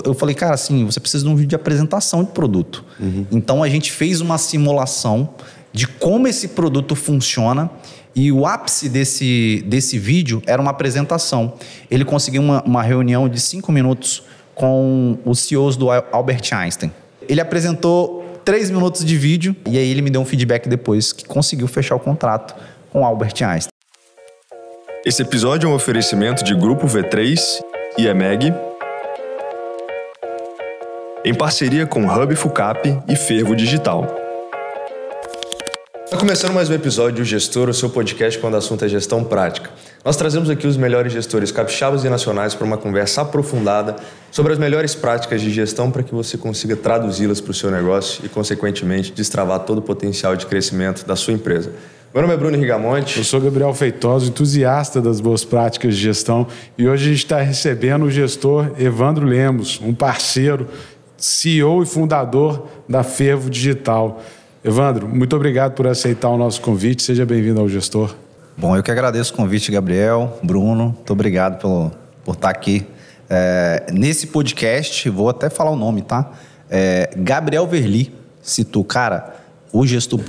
Eu falei, cara, assim, você precisa de um vídeo de apresentação de produto. Então, a gente fez uma simulação de como esse produto funciona e o ápice desse vídeo era uma apresentação. Ele conseguiu uma reunião de 5 minutos com os CEOs do Albert Einstein. Ele apresentou 3 minutos de vídeo e aí ele me deu um feedback depois que conseguiu fechar o contrato com o Albert Einstein. Esse episódio é um oferecimento de Grupo V3 e EMEG, em parceria com Hub Fucap e Fervo Digital. Está começando mais um episódio do Gestor, o seu podcast quando o assunto é gestão prática. Nós trazemos aqui os melhores gestores capixabas e nacionais para uma conversa aprofundada sobre as melhores práticas de gestão para que você consiga traduzi-las para o seu negócio e, consequentemente, destravar todo o potencial de crescimento da sua empresa. Meu nome é Bruno Rigamonte. Eu sou Gabriel Feitosa, entusiasta das boas práticas de gestão, e hoje a gente está recebendo o gestor Evandro Lemos, um parceiro, CEO e fundador da Fervo Digital. Evandro, muito obrigado por aceitar o nosso convite. Seja bem-vindo ao Gestor. Bom, eu que agradeço o convite, Gabriel, Bruno. Muito obrigado por estar aqui. Nesse podcast, vou até falar o nome, tá? Gabriel Verli citou, cara, o Gestor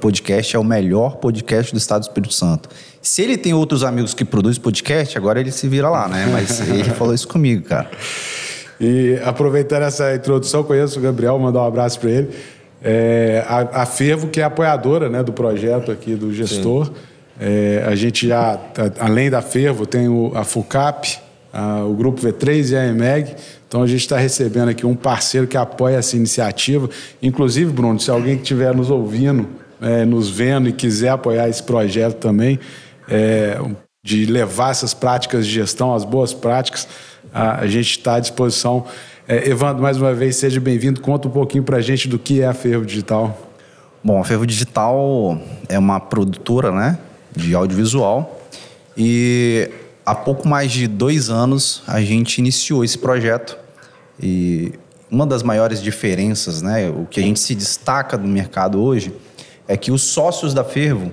Podcast é o melhor podcast do estado do Espírito Santo. Se ele tem outros amigos que produzem podcast, agora ele se vira lá, né? Mas ele falou isso comigo, cara. E aproveitando essa introdução, conheço o Gabriel, mandar um abraço para ele. A Fervo, que é apoiadora, né, do projeto aqui do Gestor. A gente já, além da Fervo, tem a Fucap, o Grupo V3 e a EMEG. Então a gente está recebendo aqui um parceiro que apoia essa iniciativa. Inclusive, Bruno, se alguém que estiver nos ouvindo, nos vendo e quiser apoiar esse projeto também, de levar essas práticas de gestão, as boas práticas, a gente está à disposição. Evandro, mais uma vez, seja bem-vindo. Conta um pouquinho para a gente do que é a Fervo Digital. Bom, a Fervo Digital é uma produtora, né, de audiovisual, e há pouco mais de 2 anos a gente iniciou esse projeto. E uma das maiores diferenças, né, o que a gente se destaca do mercado hoje, é que os sócios da Fervo,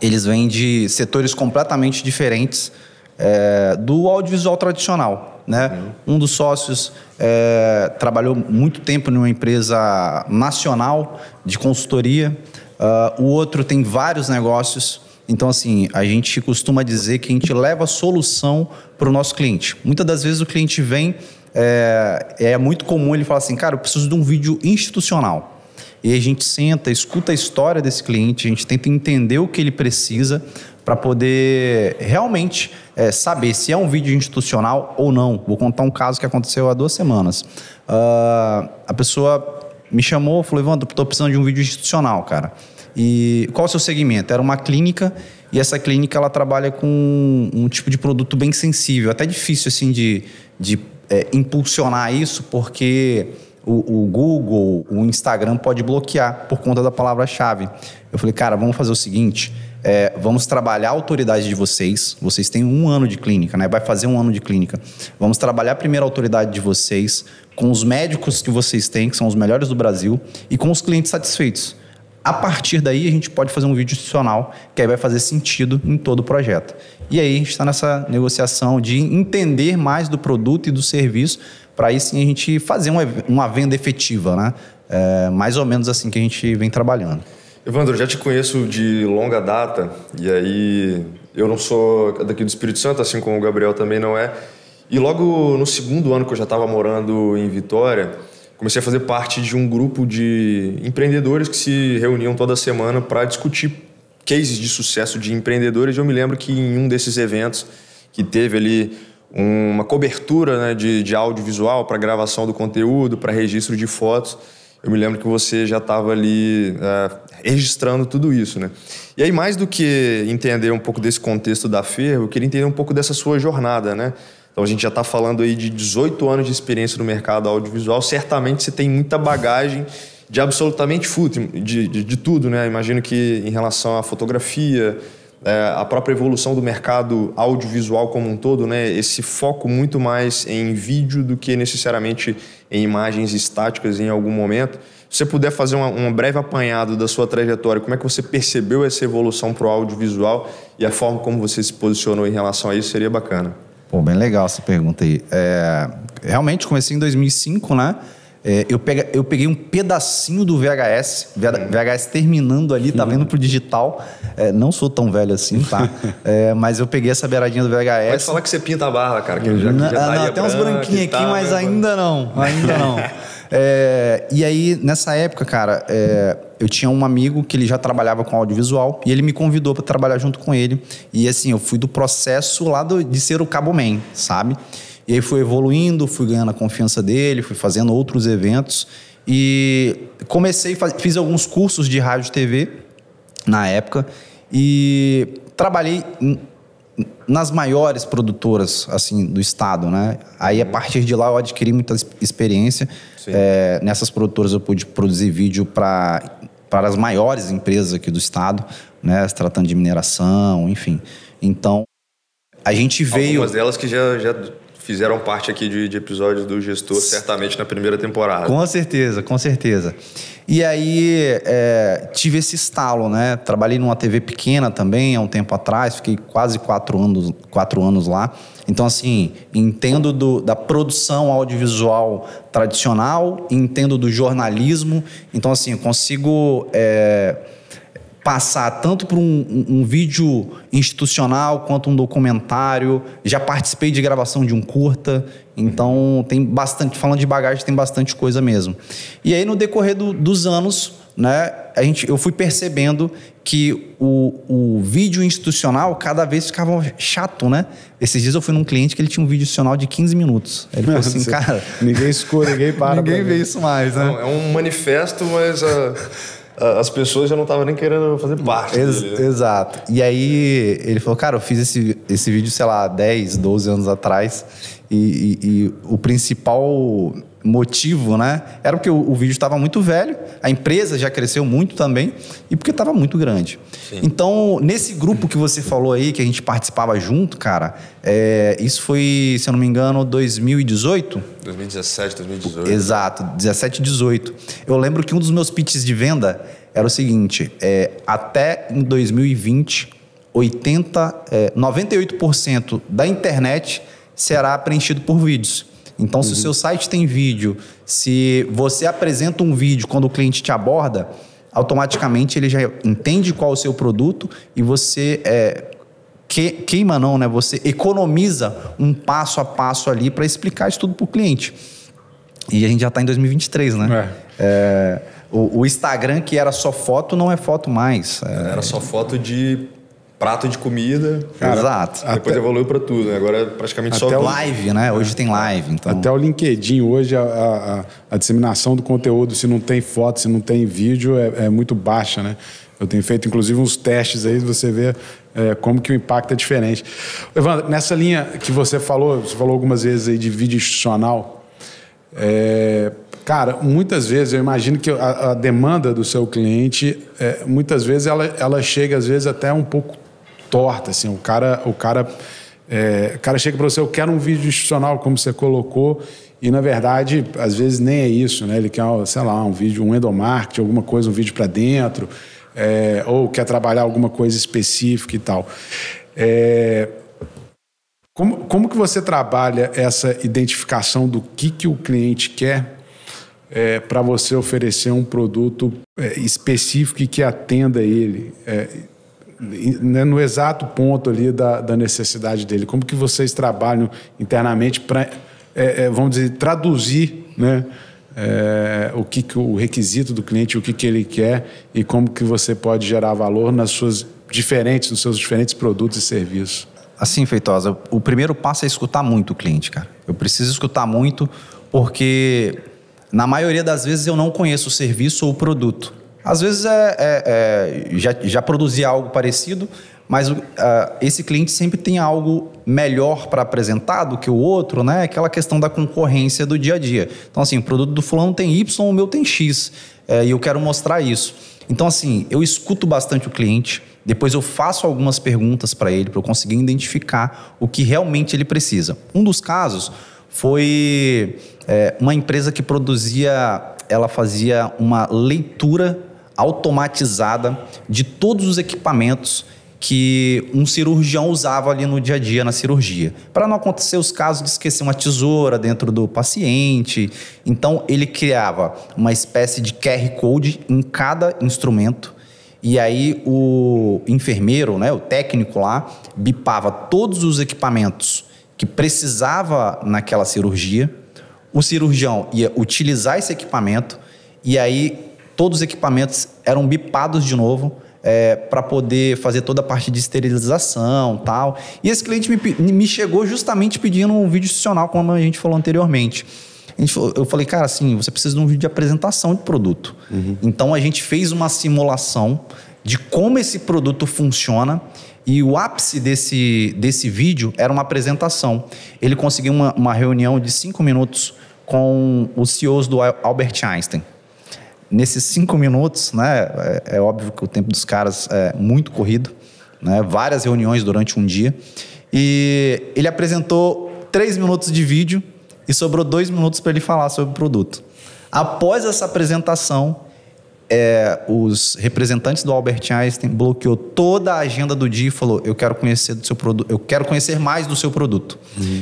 eles vêm de setores completamente diferentes do audiovisual tradicional, né? Um dos sócios trabalhou muito tempo numa empresa nacional de consultoria, o outro tem vários negócios. Então, assim, a gente costuma dizer que a gente leva a solução para o nosso cliente. Muitas das vezes o cliente vem, é muito comum ele falar assim, cara, eu preciso de um vídeo institucional. E a gente senta, escuta a história desse cliente, a gente tenta entender o que ele precisa para poder realmente saber se é um vídeo institucional ou não. Vou contar um caso que aconteceu há 2 semanas. A pessoa me chamou, falou, Evandro, estou precisando de um vídeo institucional, cara. E qual é o seu segmento? Era uma clínica, e essa clínica ela trabalha com um tipo de produto bem sensível. Até difícil assim, de impulsionar isso, porque o Google, o Instagram pode bloquear por conta da palavra-chave. Eu falei, cara, vamos fazer o seguinte, vamos trabalhar a autoridade de vocês. Vocês têm 1 ano de clínica, né? Vai fazer 1 ano de clínica. Vamos trabalhar primeiro a autoridade de vocês, com os médicos que vocês têm, que são os melhores do Brasil, e com os clientes satisfeitos. A partir daí, a gente pode fazer um vídeo institucional, que aí vai fazer sentido em todo o projeto. E aí, a gente está nessa negociação de entender mais do produto e do serviço, para aí sim a gente fazer uma venda efetiva, né? Mais ou menos assim que a gente vem trabalhando. Evandro, eu já te conheço de longa data, e aí eu não sou daqui do Espírito Santo, assim como o Gabriel também não é. E logo no 2º ano que eu já estava morando em Vitória, comecei a fazer parte de um grupo de empreendedores que se reuniam toda semana para discutir cases de sucesso de empreendedores. Eu me lembro que em um desses eventos que teve ali uma cobertura, né, de audiovisual para gravação do conteúdo, para registro de fotos, eu me lembro que você já estava ali registrando tudo isso, né? E aí, mais do que entender um pouco desse contexto da Fervo, eu queria entender um pouco dessa sua jornada, né? Então, a gente já está falando aí de 18 anos de experiência no mercado audiovisual. Certamente você tem muita bagagem de absolutamente de tudo, né? Imagino que em relação à fotografia, a própria evolução do mercado audiovisual como um todo, né? Esse foco muito mais em vídeo do que necessariamente em imagens estáticas em algum momento. Se você puder fazer um breve apanhado da sua trajetória, como é que você percebeu essa evolução para o audiovisual e a forma como você se posicionou em relação a isso, seria bacana. Pô, bem legal essa pergunta aí. Realmente, comecei em 2005, né? Eu peguei um pedacinho do VHS terminando ali, tá vendo pro digital. Não sou tão velho assim, tá? Mas eu peguei essa beiradinha do VHS. Pode falar que você pinta a barba, cara. Que já tá tem uns branquinhos aqui, mas ainda não. E aí, nessa época, cara, eu tinha um amigo que ele já trabalhava com audiovisual e ele me convidou para trabalhar junto com ele. E assim, eu fui do processo lá de ser o Cabo Man, sabe? E aí fui evoluindo, fui ganhando a confiança dele, fui fazendo outros eventos e fiz alguns cursos de rádio e TV na época e trabalhei nas maiores produtoras assim do estado, né? Aí a partir de lá eu adquiri muita experiência. Nessas produtoras eu pude produzir vídeo para as maiores empresas aqui do estado, né? Se tratando de mineração, enfim. Então a gente veio. Algumas delas que já fizeram parte aqui de episódios do Gestor, certamente na primeira temporada. Com certeza, com certeza. E aí tive esse estalo, né? Trabalhei numa TV pequena também há um tempo atrás, fiquei quase 4 anos lá. Então, assim, entendo da produção audiovisual tradicional, entendo do jornalismo. Então, assim, eu consigo passar tanto por um vídeo institucional quanto um documentário. Já participei de gravação de um curta. Então, tem bastante... Falando de bagagem, tem bastante coisa mesmo. E aí, no decorrer dos anos, né, eu fui percebendo que o vídeo institucional cada vez ficava chato, né? Esses dias eu fui num cliente que ele tinha um vídeo institucional de 15 minutos. Ele falou assim, cara... Ninguém escolhe, ninguém para. Ninguém vê isso mais, né? Não, é um manifesto, mas... as pessoas já não estavam nem querendo fazer parte dele, né? Exato. E aí ele falou, cara, eu fiz esse vídeo, sei lá, 10, 12 anos atrás e o principal motivo, né, era porque o vídeo estava muito velho, a empresa já cresceu muito também e porque estava muito grande. Sim. Então, nesse grupo que você falou aí, que a gente participava junto, cara, isso foi, se eu não me engano, 2018? 2017, 2018. Exato, 17, 18. Eu lembro que um dos meus pitches de venda era o seguinte, até em 2020, 98% da internet será preenchido por vídeos. Então, se o seu site tem vídeo, se você apresenta um vídeo quando o cliente te aborda, automaticamente ele já entende qual é o seu produto e você você economiza um passo a passo ali para explicar isso tudo para o cliente. E a gente já está em 2023, né? O Instagram, que era só foto, não é foto mais. Era só foto de prato de comida. Cara, exato. Depois evoluiu para tudo, né? Agora é praticamente só live, né? Hoje tem live. Então... Até o LinkedIn, hoje, a disseminação do conteúdo, se não tem foto, se não tem vídeo, é muito baixa, né? Eu tenho feito, inclusive, uns testes aí, você vê como que o impacto é diferente. Evandro, nessa linha que você falou algumas vezes aí de vídeo institucional, cara, muitas vezes eu imagino que a demanda do seu cliente, muitas vezes ela chega, às vezes, até um pouco torta, assim, o cara chega para você, eu quero um vídeo institucional, como você colocou, e na verdade, às vezes nem é isso, né? Ele quer, sei lá, um vídeo, um endomarketing, alguma coisa, um vídeo para dentro, ou quer trabalhar alguma coisa específica e tal. Como que você trabalha essa identificação do que o cliente quer para você oferecer um produto específico e que atenda ele no exato ponto ali da necessidade dele? Como que vocês trabalham internamente para, vamos dizer, traduzir, né, o requisito do cliente, o que ele quer e como que você pode gerar valor nos seus diferentes produtos e serviços? Assim, Feitosa, o primeiro passo é escutar muito o cliente, cara. Eu preciso escutar muito porque, na maioria das vezes, eu não conheço o serviço ou o produto. Às vezes já produzi algo parecido, mas esse cliente sempre tem algo melhor para apresentar do que o outro, né? Aquela questão da concorrência do dia a dia. Então, assim, o produto do fulano tem Y, o meu tem X, e eu quero mostrar isso. Então, assim, eu escuto bastante o cliente, depois eu faço algumas perguntas para ele, para eu conseguir identificar o que realmente ele precisa. Um dos casos foi uma empresa que ela fazia uma leitura automatizada de todos os equipamentos que um cirurgião usava ali no dia a dia na cirurgia, para não acontecer os casos de esquecer uma tesoura dentro do paciente. Então ele criava uma espécie de QR Code em cada instrumento, e aí o enfermeiro, né, o técnico lá, bipava todos os equipamentos que precisava naquela cirurgia. O cirurgião ia utilizar esse equipamento, e aí todos os equipamentos eram bipados de novo, para poder fazer toda a parte de esterilização e tal. E esse cliente me chegou justamente pedindo um vídeo institucional, como a gente falou anteriormente. Eu falei, cara, assim, você precisa de um vídeo de apresentação de produto. Então a gente fez uma simulação de como esse produto funciona, e o ápice desse vídeo era uma apresentação. Ele conseguiu uma reunião de 5 minutos com os CEOs do Albert Einstein. Nesses 5 minutos, né, é óbvio que o tempo dos caras é muito corrido, né, várias reuniões durante um dia, e ele apresentou 3 minutos de vídeo e sobrou 2 minutos para ele falar sobre o produto. Após essa apresentação, os representantes do Albert Einstein bloqueou toda a agenda do dia e falou: eu quero conhecer do seu produto, eu quero conhecer mais do seu produto.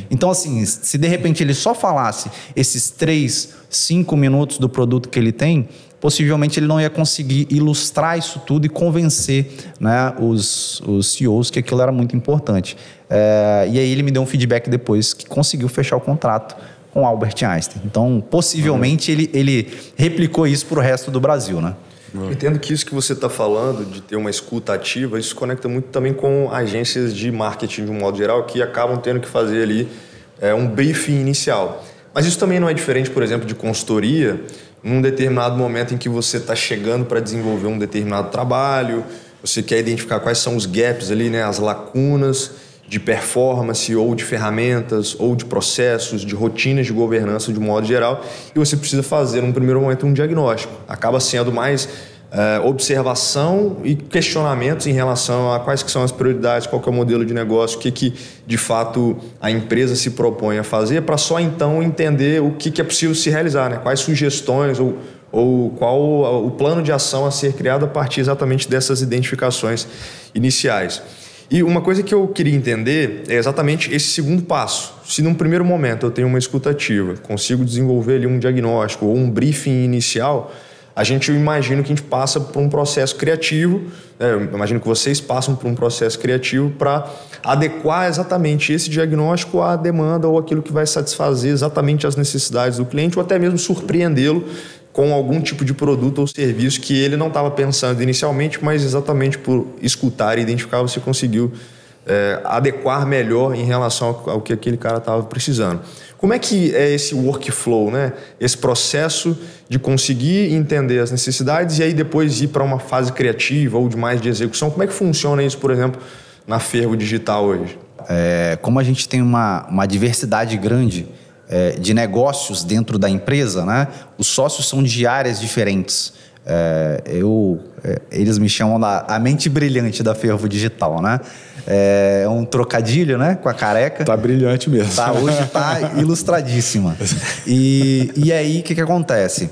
Então, assim, se de repente ele só falasse esses 3, 5 minutos do produto que ele tem, possivelmente ele não ia conseguir ilustrar isso tudo e convencer, né, os CEOs que aquilo era muito importante. E aí ele me deu um feedback depois que conseguiu fechar o contrato com o Albert Einstein. Então, possivelmente, ele replicou isso para o resto do Brasil, né? Entendo que isso que você está falando, de ter uma escuta ativa, isso conecta muito também com agências de marketing, de um modo geral, que acabam tendo que fazer ali um briefing inicial. Mas isso também não é diferente, por exemplo, de consultoria, num determinado momento em que você está chegando para desenvolver um determinado trabalho, você quer identificar quais são os gaps ali, né, as lacunas de performance ou de ferramentas ou de processos, de rotinas de governança de modo geral, e você precisa fazer, num primeiro momento, um diagnóstico. Acaba sendo mais observação e questionamentos em relação a quais que são as prioridades, qual que é o modelo de negócio, o que de fato a empresa se propõe a fazer, para só então entender o que é possível se realizar, né? Quais sugestões ou qual o plano de ação a ser criado a partir exatamente dessas identificações iniciais. E uma coisa que eu queria entender é exatamente esse segundo passo. Se num primeiro momento eu tenho uma escuta ativa, consigo desenvolver ali um diagnóstico ou um briefing inicial, eu imagino que a gente passa por um processo criativo, eu imagino que vocês passam por um processo criativo para adequar exatamente esse diagnóstico à demanda ou aquilo que vai satisfazer exatamente as necessidades do cliente, ou até mesmo surpreendê-lo com algum tipo de produto ou serviço que ele não estava pensando inicialmente, mas exatamente por escutar e identificar você conseguiu adequar melhor em relação ao que aquele cara estava precisando. Como é que é esse workflow, né? Esse processo de conseguir entender as necessidades e aí depois ir para uma fase criativa ou de mais de execução? Como é que funciona isso, por exemplo, na Fervo Digital hoje? Como a gente tem uma diversidade grande de negócios dentro da empresa, né? Os sócios são de áreas diferentes. Eles me chamam a mente brilhante da Fervo Digital, né? É um trocadilho, né? Com a careca. Tá brilhante mesmo. Hoje tá ilustradíssima. E aí, o que acontece?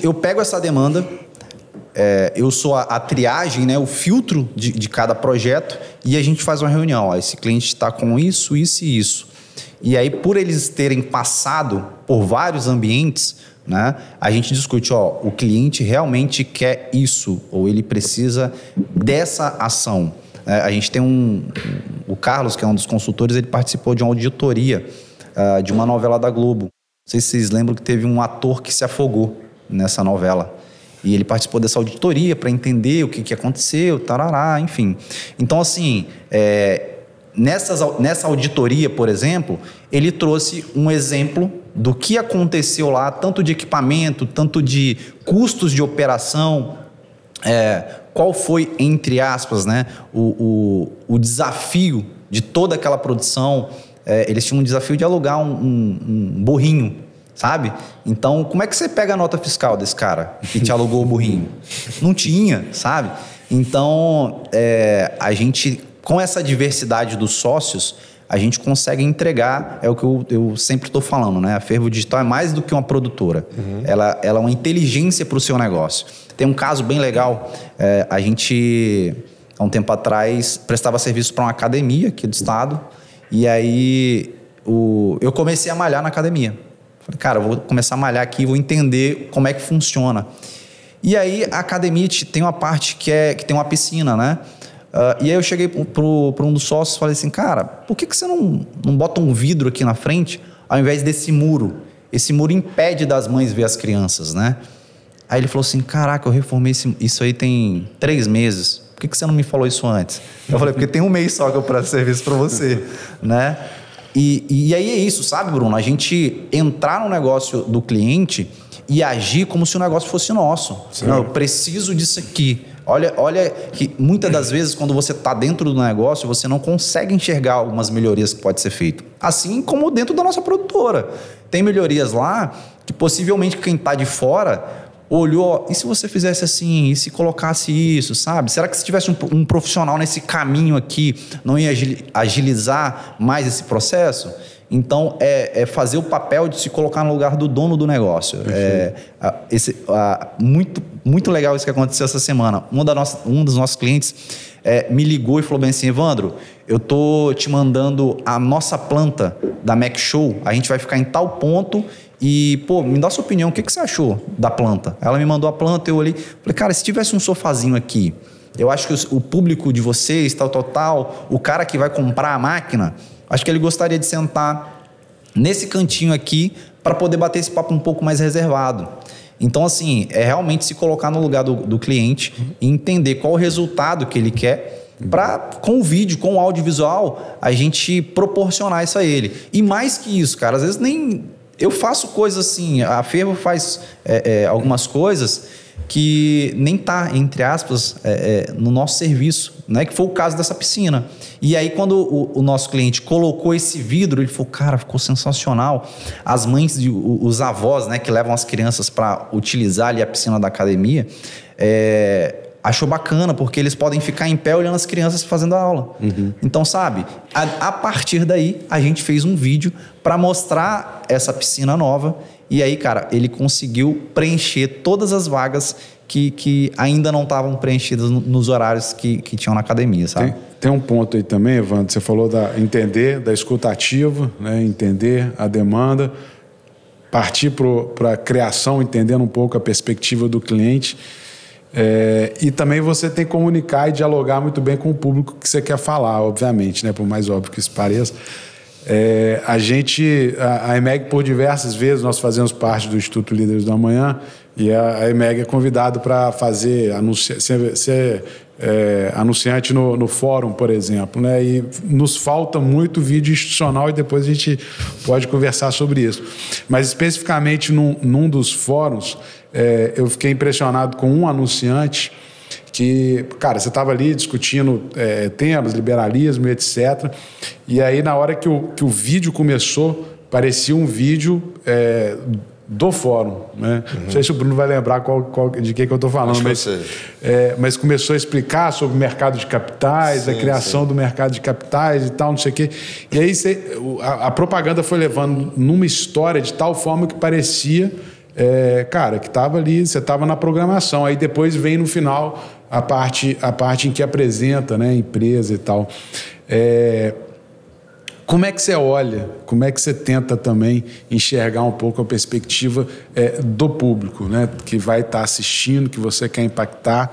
Eu pego essa demanda, eu sou a triagem, né? O filtro de cada projeto, e a gente faz uma reunião. Ó, esse cliente está com isso, isso e isso. E aí, por eles terem passado por vários ambientes, né, a gente discute, o cliente realmente quer isso, ou ele precisa dessa ação. A gente tem o Carlos, que é um dos consultores, ele participou de uma auditoria de uma novela da Globo. Não sei se vocês lembram que teve um ator que se afogou nessa novela. E ele participou dessa auditoria para entender o que aconteceu, tarará, enfim. Então, assim, nessa auditoria, por exemplo, ele trouxe um exemplo do que aconteceu lá, tanto de equipamento, tanto de custos de operação, qual foi, entre aspas, né, o desafio de toda aquela produção. Eles tinham um desafio de alugar um burrinho, sabe? Então, como é que você pega a nota fiscal desse cara que te alugou o burrinho? Não tinha, sabe? Então, a gente, com essa diversidade dos sócios, a gente consegue entregar, é o que eu sempre estou falando, né? A Fervo Digital é mais do que uma produtora. Ela é uma inteligência para o seu negócio. Tem um caso bem legal, a gente, há um tempo atrás, prestava serviço para uma academia aqui do estado. E aí eu comecei a malhar na academia. Falei, cara, eu vou começar a malhar aqui, vou entender como é que funciona. E aí a academia tem uma parte que tem uma piscina, né? E aí eu cheguei para um dos sócios e falei assim, cara, por que você não bota um vidro aqui na frente ao invés desse muro? Esse muro impede das mães ver as crianças, né? Aí ele falou assim, caraca, eu reformei isso aí tem 3 meses. Por que você não me falou isso antes? Eu falei, porque tem 1 mês só que eu presto serviço para você, né? E aí é isso, sabe, Bruno? A gente entrar no negócio do cliente e agir como se o negócio fosse nosso. Sim. Não, eu preciso disso aqui. Olha que muitas das vezes quando você está dentro do negócio, você não consegue enxergar algumas melhorias que pode ser feito. Assim como dentro da nossa produtora. Tem melhorias lá que possivelmente quem está de fora olhou, e se você fizesse assim, e se colocasse isso, sabe? Será que se tivesse um profissional nesse caminho aqui, não ia agilizar mais esse processo? Então, é fazer o papel de se colocar no lugar do dono do negócio. Muito legal isso que aconteceu essa semana. Um dos nossos clientes me ligou e falou bem assim, Evandro, eu tô te mandando a nossa planta da Mac Show, a gente vai ficar em tal ponto e, pô, me dá a sua opinião, o que você achou da planta? Ela me mandou a planta, eu olhei, falei, cara, se tivesse um sofazinho aqui, eu acho que o público de vocês, tal, o cara que vai comprar a máquina, acho que ele gostaria de sentar nesse cantinho aqui para poder bater esse papo um pouco mais reservado. Então, assim, é realmente se colocar no lugar do cliente e entender qual o resultado que ele quer para, com o vídeo, com o audiovisual, a gente proporcionar isso a ele. E mais que isso, cara, às vezes nem... Eu faço coisas assim, a Fervo faz algumas coisas que nem tá, entre aspas, no nosso serviço, né? Que foi o caso dessa piscina. E aí, quando o nosso cliente colocou esse vidro, ele falou, cara, ficou sensacional. As mães, os avós, né, que levam as crianças para utilizar ali a piscina da academia, achou bacana, porque eles podem ficar em pé olhando as crianças fazendo a aula. Uhum. Então, sabe, a partir daí, a gente fez um vídeo para mostrar essa piscina nova. E aí, cara, ele conseguiu preencher todas as vagas que ainda não estavam preenchidas nos horários que tinham na academia, sabe? Tem um ponto aí também, Evandro, você falou entender da escuta ativa, né? Entender a demanda, partir para a criação, entendendo um pouco a perspectiva do cliente. E também você tem que comunicar e dialogar muito bem com o público que você quer falar, obviamente, né? Por mais óbvio que isso pareça. A EMEG, por diversas vezes, nós fazemos parte do Instituto Líderes do Amanhã e a EMEG é convidado para fazer ser anunciante no fórum, por exemplo, né? E nos falta muito vídeo institucional e depois a gente pode conversar sobre isso. Mas especificamente num dos fóruns, eu fiquei impressionado com um anunciante que, cara, você estava ali discutindo temas, liberalismo e etc. E aí, na hora que o vídeo começou, parecia um vídeo do fórum, né? Uhum. Não sei se o Bruno vai lembrar de que eu estou falando, mas começou a explicar sobre o mercado de capitais, a criação do mercado de capitais e tal, não sei o quê. E aí a propaganda foi levando numa história de tal forma que parecia... cara, que estava ali, você estava na programação, aí depois vem no final a parte em que apresenta, né, a empresa e tal. Como é que você olha, como é que você tenta também enxergar um pouco a perspectiva do público, né, que vai estar assistindo, que você quer impactar,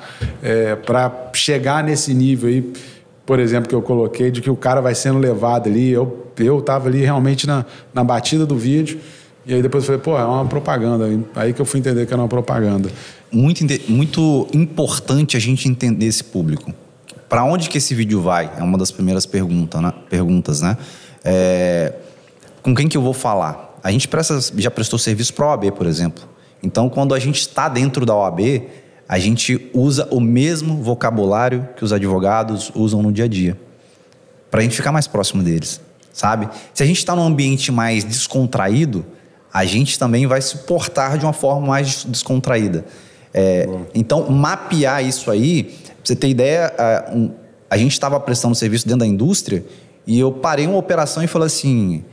para chegar nesse nível aí, por exemplo, que eu coloquei, de que o cara vai sendo levado ali, eu estava ali realmente na batida do vídeo. E aí depois eu falei, é uma propaganda. Aí que eu fui entender que era uma propaganda. Muito importante a gente entender esse público. Para onde que esse vídeo vai? É uma das primeiras perguntas, né? Com quem que eu vou falar? A gente já prestou serviço para a OAB, por exemplo. Então, quando a gente está dentro da OAB, a gente usa o mesmo vocabulário que os advogados usam no dia a dia. Para a gente ficar mais próximo deles, sabe? Se a gente está num ambiente mais descontraído, a gente também vai se portar de uma forma mais descontraída. Então, mapear isso aí, pra você ter ideia, a gente estava prestando serviço dentro da indústria e eu parei uma operação e falei assim,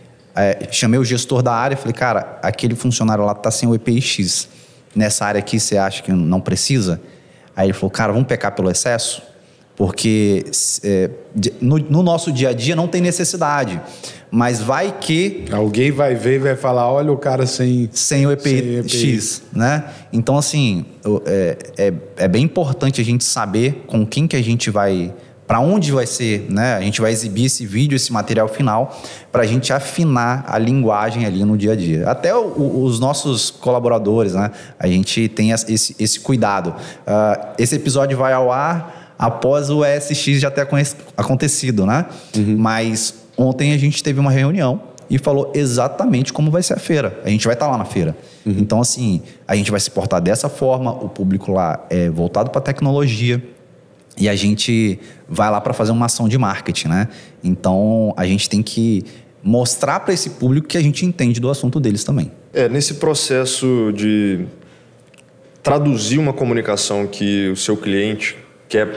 chamei o gestor da área e falei, cara, aquele funcionário lá está sem o EPI X. Nessa área aqui você acha que não precisa? Aí ele falou, cara, vamos pecar pelo excesso? Porque no nosso dia a dia não tem necessidade. Mas vai que... Alguém vai ver e vai falar, olha o cara sem o EPI X, né? Então, assim, é bem importante a gente saber com quem que a gente vai... Para onde vai ser, né? A gente vai exibir esse vídeo, esse material final, para a gente afinar a linguagem ali no dia a dia. Até os nossos colaboradores, né? A gente tem esse cuidado. Esse episódio vai ao ar após o ESX já ter acontecido, né? Uhum. Mas ontem a gente teve uma reunião e falou exatamente como vai ser a feira. A gente vai estar lá na feira. Uhum. Então, assim, a gente vai se portar dessa forma, o público lá é voltado para a tecnologia, e a gente vai lá para fazer uma ação de marketing, né? Então, a gente tem que mostrar para esse público que a gente entende do assunto deles também. Nesse processo de traduzir uma comunicação que o seu cliente quer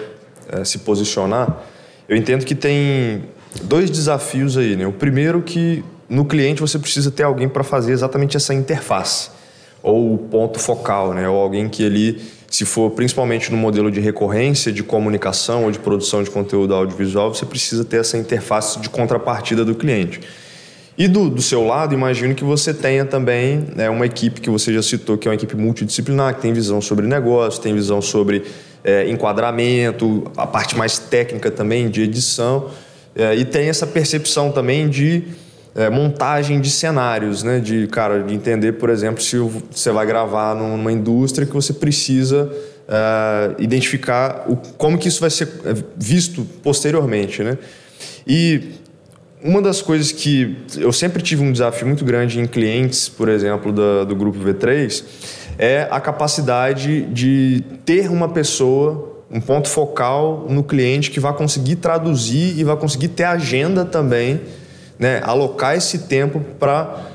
se posicionar, eu entendo que tem 2 desafios aí, né? O primeiro que no cliente você precisa ter alguém para fazer exatamente essa interface, ou o ponto focal, né? Ou alguém que ali, se for principalmente no modelo de recorrência, de comunicação ou de produção de conteúdo audiovisual, você precisa ter essa interface de contrapartida do cliente. E do seu lado, imagino que você tenha também uma equipe que você já citou, que é uma equipe multidisciplinar, que tem visão sobre negócio, tem visão sobre enquadramento, a parte mais técnica também de edição, e tem essa percepção também de montagem de cenários, né? De entender, por exemplo, se você vai gravar numa indústria que você precisa identificar como que isso vai ser visto posteriormente, né? E uma das coisas que eu sempre tive um desafio muito grande em clientes, por exemplo, do Grupo V3, é a capacidade de ter uma pessoa, um ponto focal no cliente que vai conseguir traduzir e vai conseguir ter agenda também, né? Alocar esse tempo para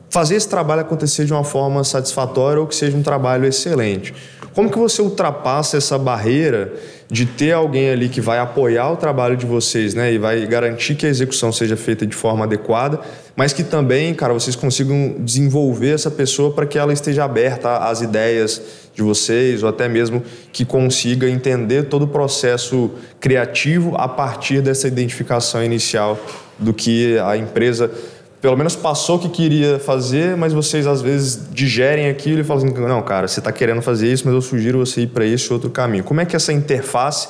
fazer esse trabalho acontecer de uma forma satisfatória ou que seja um trabalho excelente. Como que você ultrapassa essa barreira de ter alguém ali que vai apoiar o trabalho de vocês, né? E vai garantir que a execução seja feita de forma adequada, mas que também, vocês consigam desenvolver essa pessoa para que ela esteja aberta às ideias de vocês, ou até mesmo que consiga entender todo o processo criativo a partir dessa identificação inicial do que a empresa pelo menos passou o que queria fazer, mas vocês às vezes digerem aquilo e falam assim, não, cara, você está querendo fazer isso, mas eu sugiro você ir para esse outro caminho. Como é que é essa interface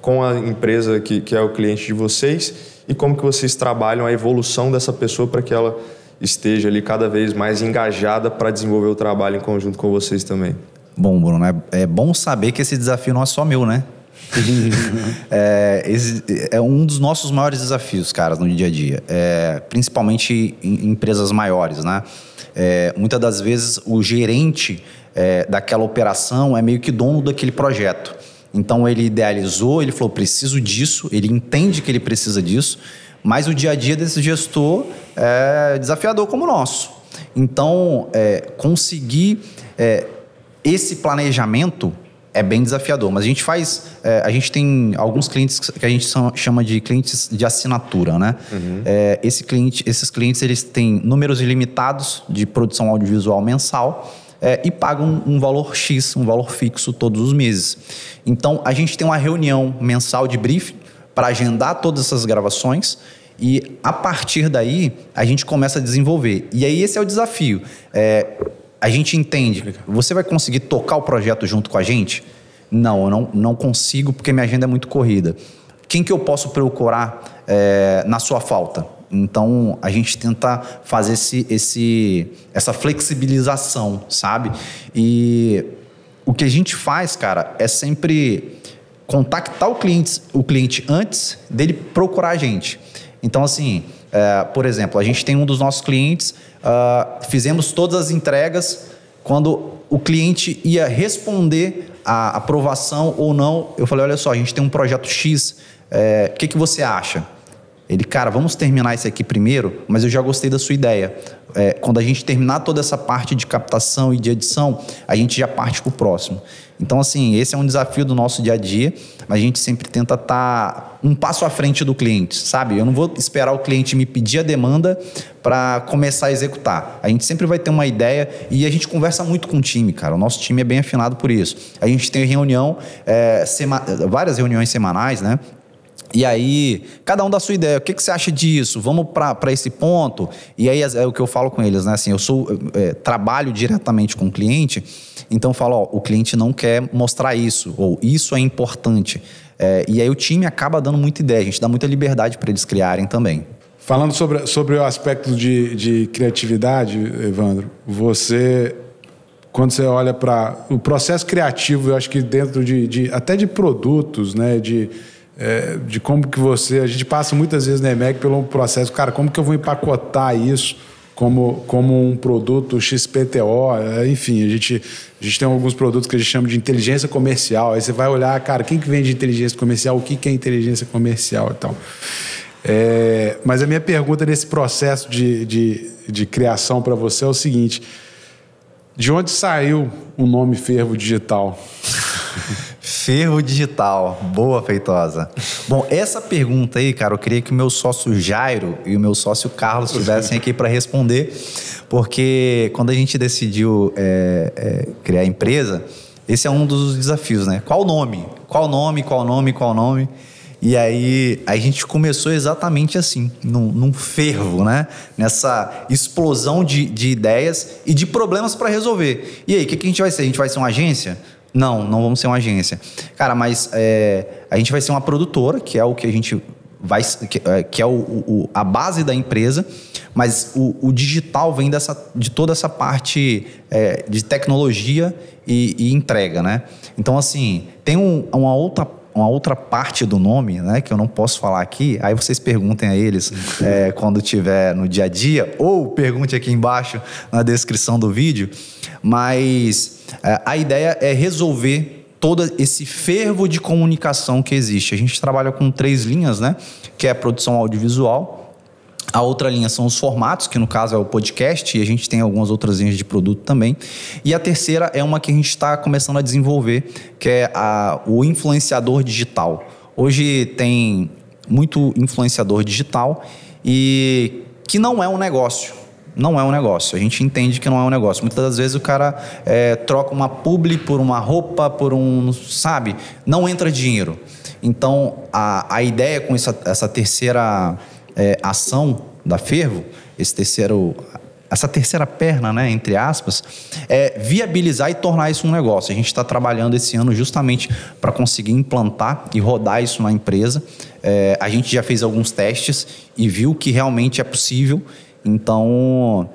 com a empresa que é o cliente de vocês e como que vocês trabalham a evolução dessa pessoa para que ela esteja ali cada vez mais engajada para desenvolver o trabalho em conjunto com vocês também? Bom, Bruno, é bom saber que esse desafio não é só meu, né? Esse é um dos nossos maiores desafios, caras, no dia a dia. Principalmente em empresas maiores, né? Muitas das vezes o gerente daquela operação é meio que dono daquele projeto. Então ele idealizou, ele falou, preciso disso, ele entende que ele precisa disso, mas o dia a dia desse gestor é desafiador como o nosso. Então, conseguir esse planejamento é bem desafiador, mas a gente tem alguns clientes que a gente chama de clientes de assinatura, né? Uhum. Esses clientes, eles têm números ilimitados de produção audiovisual mensal e pagam um valor X, um valor fixo todos os meses. Então, a gente tem uma reunião mensal de briefing para agendar todas essas gravações e, a partir daí, a gente começa a desenvolver. E aí, esse é o desafio. A gente entende, você vai conseguir tocar o projeto junto com a gente? Não, eu não consigo porque minha agenda é muito corrida. Quem que eu posso procurar na sua falta? Então, a gente tenta fazer essa flexibilização, sabe? E o que a gente faz, cara, é sempre contactar o cliente antes dele procurar a gente. Então, assim, por exemplo, a gente tem um dos nossos clientes, fizemos todas as entregas. Quando o cliente ia responder a aprovação ou não, eu falei, olha só, a gente tem um projeto X, o que você acha? Ele, cara, vamos terminar isso aqui primeiro, mas eu já gostei da sua ideia. Quando a gente terminar toda essa parte de captação e de edição, a gente já parte para o próximo. Então, assim, esse é um desafio do nosso dia a dia, mas a gente sempre tenta estar um passo à frente do cliente, sabe? Eu não vou esperar o cliente me pedir a demanda para começar a executar. A gente sempre vai ter uma ideia e a gente conversa muito com o time, cara. O nosso time é bem afinado por isso. A gente tem reunião, várias reuniões semanais, né? E aí, cada um dá a sua ideia. O que você acha disso? Vamos para esse ponto? E aí é o que eu falo com eles, né? Assim, eu trabalho diretamente com o cliente, então eu falo, ó, o cliente não quer mostrar isso, ou isso é importante. E aí o time acaba dando muita ideia, a gente dá muita liberdade para eles criarem também. Falando sobre o aspecto de criatividade, Evandro, quando você olha para o processo criativo, eu acho que dentro até de produtos, né, de como que a gente passa muitas vezes na EMEC pelo processo, cara, como que eu vou empacotar isso como um produto XPTO, enfim, a gente tem alguns produtos que a gente chama de inteligência comercial, aí você vai olhar, cara, quem que vende inteligência comercial, o que é inteligência comercial e tal. Mas a minha pergunta nesse processo de criação para você é o seguinte: de onde saiu o nome Fervo Digital? Fervo Digital, boa, Feitosa. Bom, essa pergunta aí, cara, eu queria que o meu sócio Jairo e o meu sócio Carlos estivessem aqui para responder, porque quando a gente decidiu criar a empresa, esse é um dos desafios, né? Qual nome? Qual nome? E aí a gente começou exatamente assim, num fervo, né? Nessa explosão de ideias e de problemas para resolver. E aí, o que a gente vai ser? A gente vai ser uma agência? Não vamos ser uma agência. Cara, mas a gente vai ser uma produtora, que é o que a gente vai... que é a base da empresa, mas o digital vem de toda essa parte de tecnologia e entrega, né? Então, assim, tem uma outra parte do nome, né, que eu não posso falar aqui, aí vocês perguntem a eles quando tiver no dia a dia, ou pergunte aqui embaixo na descrição do vídeo, mas a ideia é resolver todo esse fervo de comunicação que existe. A gente trabalha com 3 linhas, né, que é a produção audiovisual, a outra linha são os formatos, que no caso é o podcast, e a gente tem algumas outras linhas de produto também. E a terceira é uma que a gente está começando a desenvolver, que é o influenciador digital. Hoje tem muito influenciador digital e que não é um negócio. Não é um negócio. A gente entende que não é um negócio. Muitas das vezes o cara troca uma publi por uma roupa, sabe? Não entra dinheiro. Então, a ideia com essa terceira... ação da Fervo, essa terceira perna, né, entre aspas, é viabilizar e tornar isso um negócio. A gente está trabalhando esse ano justamente para conseguir implantar e rodar isso na empresa. A gente já fez alguns testes e viu que realmente é possível. Então,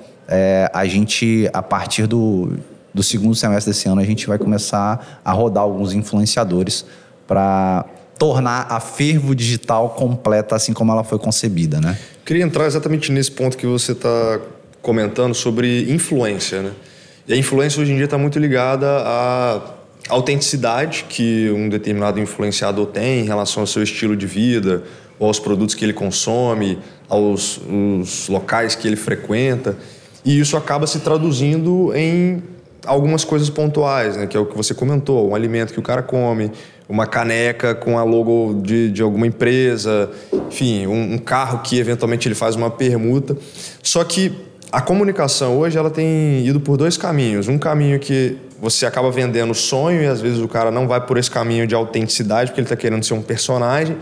a gente, a partir do segundo semestre desse ano, a gente vai começar a rodar alguns influenciadores para tornar a Fervo Digital completa assim como ela foi concebida, né? Queria entrar exatamente nesse ponto que você está comentando sobre influência, né? E a influência hoje em dia está muito ligada à autenticidade que um determinado influenciador tem em relação ao seu estilo de vida, ou aos produtos que ele consome, aos locais que ele frequenta. E isso acaba se traduzindo em algumas coisas pontuais, né? Que é o que você comentou, um alimento que o cara come, uma caneca com a logo de alguma empresa, enfim, um carro que eventualmente ele faz uma permuta. Só que a comunicação hoje ela tem ido por 2 caminhos. Um caminho que você acaba vendendo sonho e às vezes o cara não vai por esse caminho de autenticidade porque ele está querendo ser um personagem.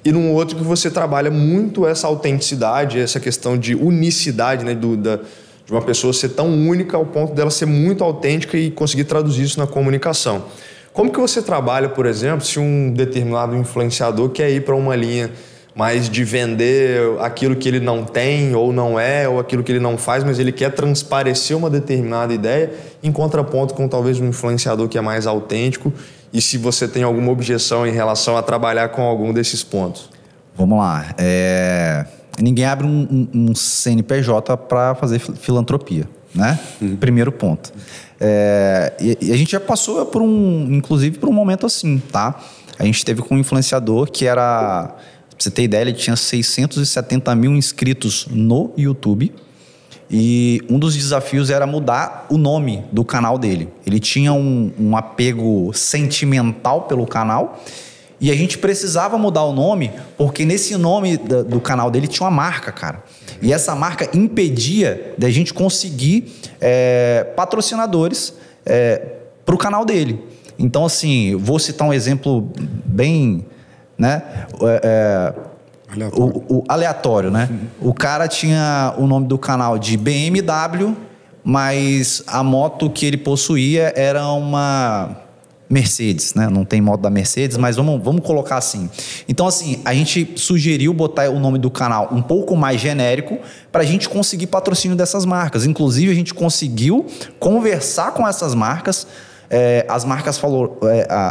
E num outro que você trabalha muito essa autenticidade, essa questão de unicidade, né, de uma pessoa ser tão única ao ponto dela ser muito autêntica e conseguir traduzir isso na comunicação. Como que você trabalha, por exemplo, se um determinado influenciador quer ir para uma linha mais de vender aquilo que ele não tem ou não é, ou aquilo que ele não faz, mas ele quer transparecer uma determinada ideia, em contraponto com talvez um influenciador que é mais autêntico, e se você tem alguma objeção em relação a trabalhar com algum desses pontos? Vamos lá. Ninguém abre um CNPJ para fazer filantropia, né? Primeiro ponto. E a gente já passou inclusive por um momento assim, tá? A gente teve com um influenciador que era você ter ideia, ele tinha 670 mil inscritos no YouTube. E um dos desafios era mudar o nome do canal dele. Ele tinha um apego sentimental pelo canal e a gente precisava mudar o nome porque nesse nome do canal dele tinha uma marca, cara. E essa marca impedia da gente conseguir patrocinadores para o canal dele. Então, assim, vou citar um exemplo bem... né? Aleatório, né? O cara tinha o nome do canal de BMW, mas a moto que ele possuía era uma Mercedes, né? Não tem moto da Mercedes, mas vamos colocar assim. Então, assim, a gente sugeriu botar o nome do canal um pouco mais genérico para a gente conseguir patrocínio dessas marcas. Inclusive, a gente conseguiu conversar com essas marcas. As marcas falou,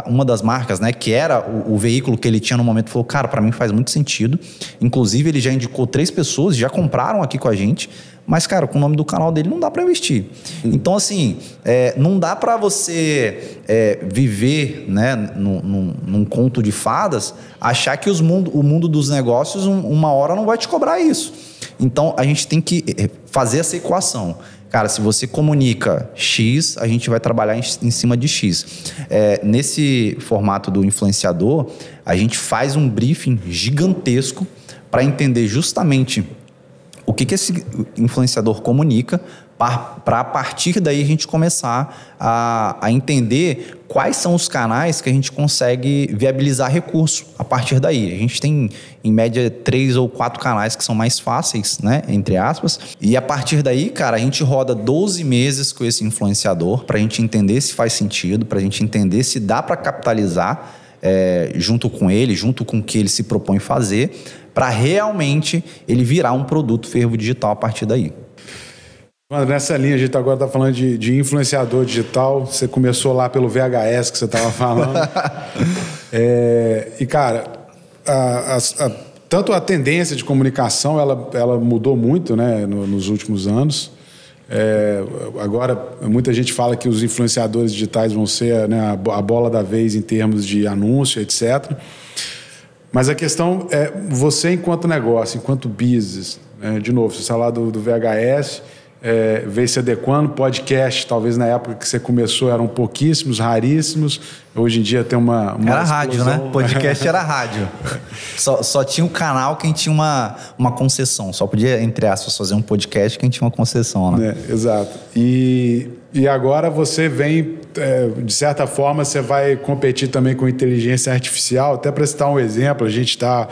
uma das marcas, né, que era o veículo que ele tinha no momento, falou, cara, para mim faz muito sentido. Inclusive, ele já indicou 3 pessoas, já compraram aqui com a gente, mas, cara, com o nome do canal dele não dá para investir. Então, assim, não dá para você viver, né, num conto de fadas, achar que o mundo dos negócios uma hora não vai te cobrar isso. Então, a gente tem que fazer essa equação. Cara, se você comunica X, a gente vai trabalhar em cima de X. Nesse formato do influenciador, a gente faz um briefing gigantesco para entender justamente o que esse influenciador comunica, para a partir daí a gente começar a entender quais são os canais que a gente consegue viabilizar recurso a partir daí. A gente tem, em média, 3 ou 4 canais que são mais fáceis, né, entre aspas, e a partir daí, cara, a gente roda 12 meses com esse influenciador para a gente entender se faz sentido, para a gente entender se dá para capitalizar junto com ele, junto com o que ele se propõe fazer, para realmente ele virar um produto fervo digital a partir daí. Mano, nessa linha, a gente agora está falando de influenciador digital. Você começou lá pelo VHS que você estava falando. E, cara, tanto a tendência de comunicação, ela mudou muito, né, nos últimos anos. Agora, muita gente fala que os influenciadores digitais vão ser, né, a bola da vez em termos de anúncio, etc. Mas a questão é você enquanto negócio, enquanto business, né? De novo, você está lá do VHS, veio se adequando, podcast, talvez na época que você começou eram pouquíssimos, raríssimos, hoje em dia tem uma era rádio, né? Podcast era rádio. Só tinha um canal quem tinha uma concessão, só podia, entre aspas, fazer um podcast quem tinha uma concessão, né? Exato. E agora você vem, de certa forma, você vai competir também com inteligência artificial. Até para citar um exemplo, a gente está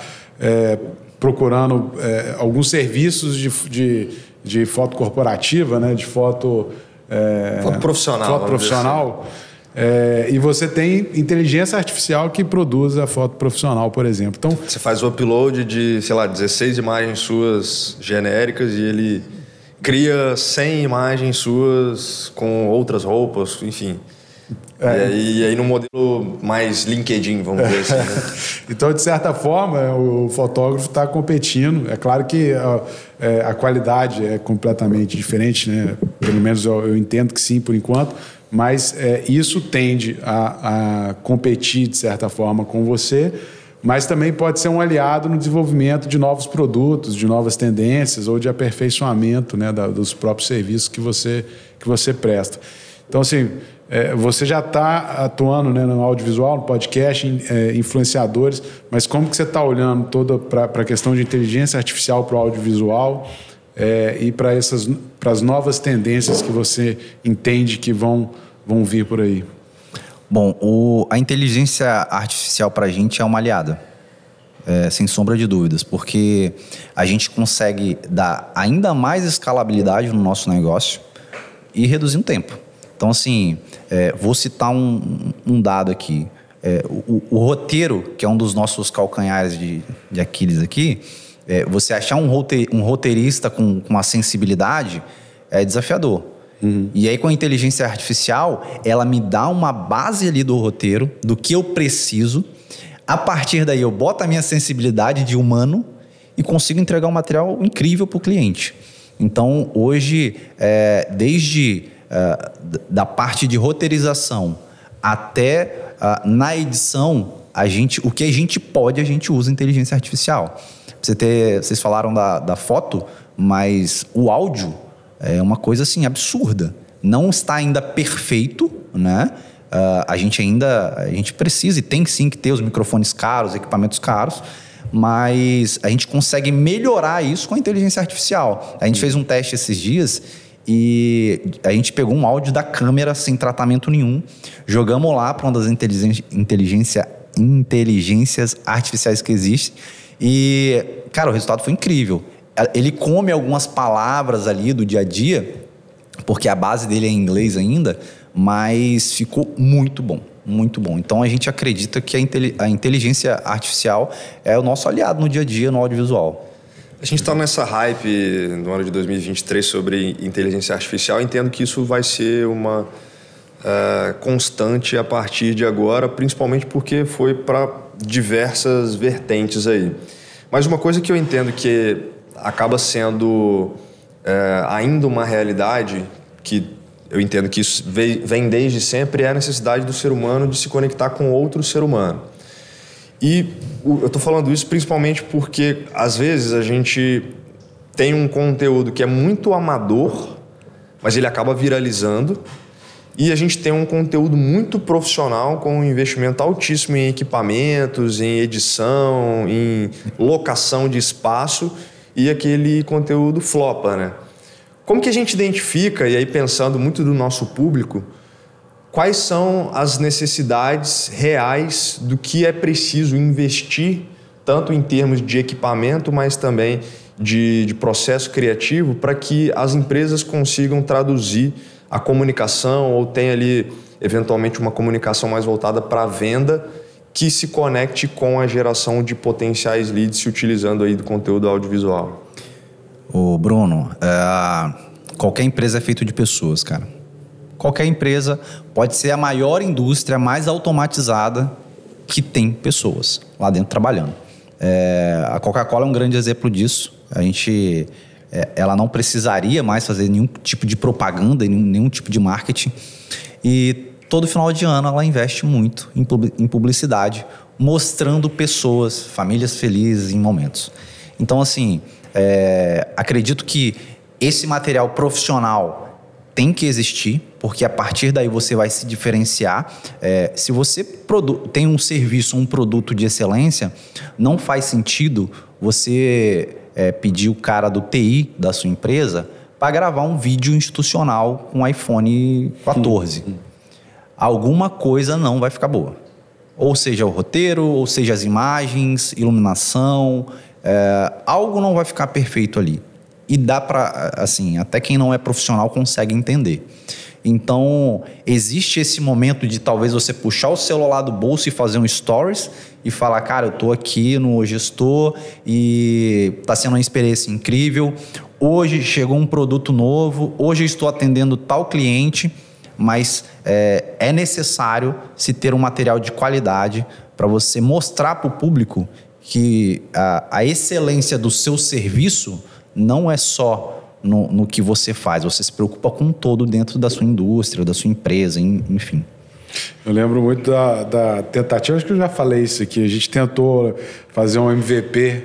procurando alguns serviços de foto corporativa, né? De foto profissional. Foto profissional. E você tem inteligência artificial que produz a foto profissional, por exemplo. Então, você faz o upload de, sei lá, 16 imagens suas genéricas e ele cria 100 imagens suas com outras roupas, enfim. E aí no modelo mais LinkedIn, vamos dizer assim, né? Então, de certa forma, o fotógrafo está competindo. É claro que a qualidade é completamente diferente, né? Pelo menos eu entendo que sim, por enquanto. Mas isso tende a competir, de certa forma, com você. Mas também pode ser um aliado no desenvolvimento de novos produtos, de novas tendências ou de aperfeiçoamento, né, dos próprios serviços que você presta. Então, assim, você já está atuando, né, no audiovisual, no podcast, influenciadores, mas como que você está olhando toda para a questão de inteligência artificial para o audiovisual e para as novas tendências que você entende que vão vir por aí? Bom, a inteligência artificial para a gente é uma aliada, sem sombra de dúvidas, porque a gente consegue dar ainda mais escalabilidade no nosso negócio e reduzir o tempo. Então, assim, vou citar um dado aqui. O roteiro, que é um dos nossos calcanhares de Aquiles aqui, você achar um roteirista com uma sensibilidade é desafiador. Uhum. E aí, com a inteligência artificial, ela me dá uma base ali do roteiro, do que eu preciso. A partir daí, eu boto a minha sensibilidade de humano e consigo entregar um material incrível para o cliente. Então, hoje, desde da parte de roteirização até na edição, o que a gente pode, a gente usa inteligência artificial. Vocês falaram da foto, mas o áudio é uma coisa assim absurda. Não está ainda perfeito, né? A gente precisa e tem sim que ter os microfones caros, equipamentos caros, mas a gente consegue melhorar isso com a inteligência artificial. A gente fez um teste esses dias e a gente pegou um áudio da câmera sem tratamento nenhum, jogamos lá para uma das inteligências artificiais que existe e, cara, o resultado foi incrível. Ele come algumas palavras ali do dia a dia, porque a base dele é em inglês ainda, mas ficou muito bom, muito bom. Então a gente acredita que a inteligência artificial é o nosso aliado no dia a dia, no audiovisual. A gente está nessa hype no ano de 2023 sobre inteligência artificial. Entendo que isso vai ser uma constante a partir de agora, principalmente porque foi para diversas vertentes aí. Mas uma coisa que eu entendo que acaba sendo ainda uma realidade, que eu entendo que isso vem desde sempre, é a necessidade do ser humano de se conectar com outro ser humano. E eu estou falando isso principalmente porque, às vezes, a gente tem um conteúdo que é muito amador, mas ele acaba viralizando, e a gente tem um conteúdo muito profissional com um investimento altíssimo em equipamentos, em edição, em locação de espaço, e aquele conteúdo flopa, né? Como que a gente identifica, e aí pensando muito do nosso público, quais são as necessidades reais do que é preciso investir, tanto em termos de equipamento, mas também de processo criativo, para que as empresas consigam traduzir a comunicação ou tenha ali, eventualmente, uma comunicação mais voltada para a venda que se conecte com a geração de potenciais leads se utilizando aí do conteúdo audiovisual? Ô Bruno, qualquer empresa é feita de pessoas, cara. Qualquer empresa pode ser a maior indústria mais automatizada que tem pessoas lá dentro trabalhando. A Coca-Cola é um grande exemplo disso. Ela não precisaria mais fazer nenhum tipo de propaganda, nenhum tipo de marketing. E todo final de ano ela investe muito em publicidade, mostrando pessoas, famílias felizes em momentos. Então, assim, acredito que esse material profissional tem que existir, porque a partir daí você vai se diferenciar. Se você tem um serviço, um produto de excelência, não faz sentido você pedir o cara do TI da sua empresa para gravar um vídeo institucional com iPhone 14. Alguma coisa não vai ficar boa. Ou seja, o roteiro, ou seja, as imagens, iluminação, algo não vai ficar perfeito ali. E dá para, assim, até quem não é profissional consegue entender. Então, existe esse momento de talvez você puxar o celular do bolso e fazer um stories e falar, cara, eu tô aqui no Gestor e tá sendo uma experiência incrível. Hoje chegou um produto novo, hoje eu estou atendendo tal cliente, mas é necessário se ter um material de qualidade para você mostrar para o público que a excelência do seu serviço não é só no que você faz, você se preocupa com todo dentro da sua indústria, da sua empresa, enfim. Eu lembro muito da tentativa, acho que eu já falei isso aqui, a gente tentou fazer um MVP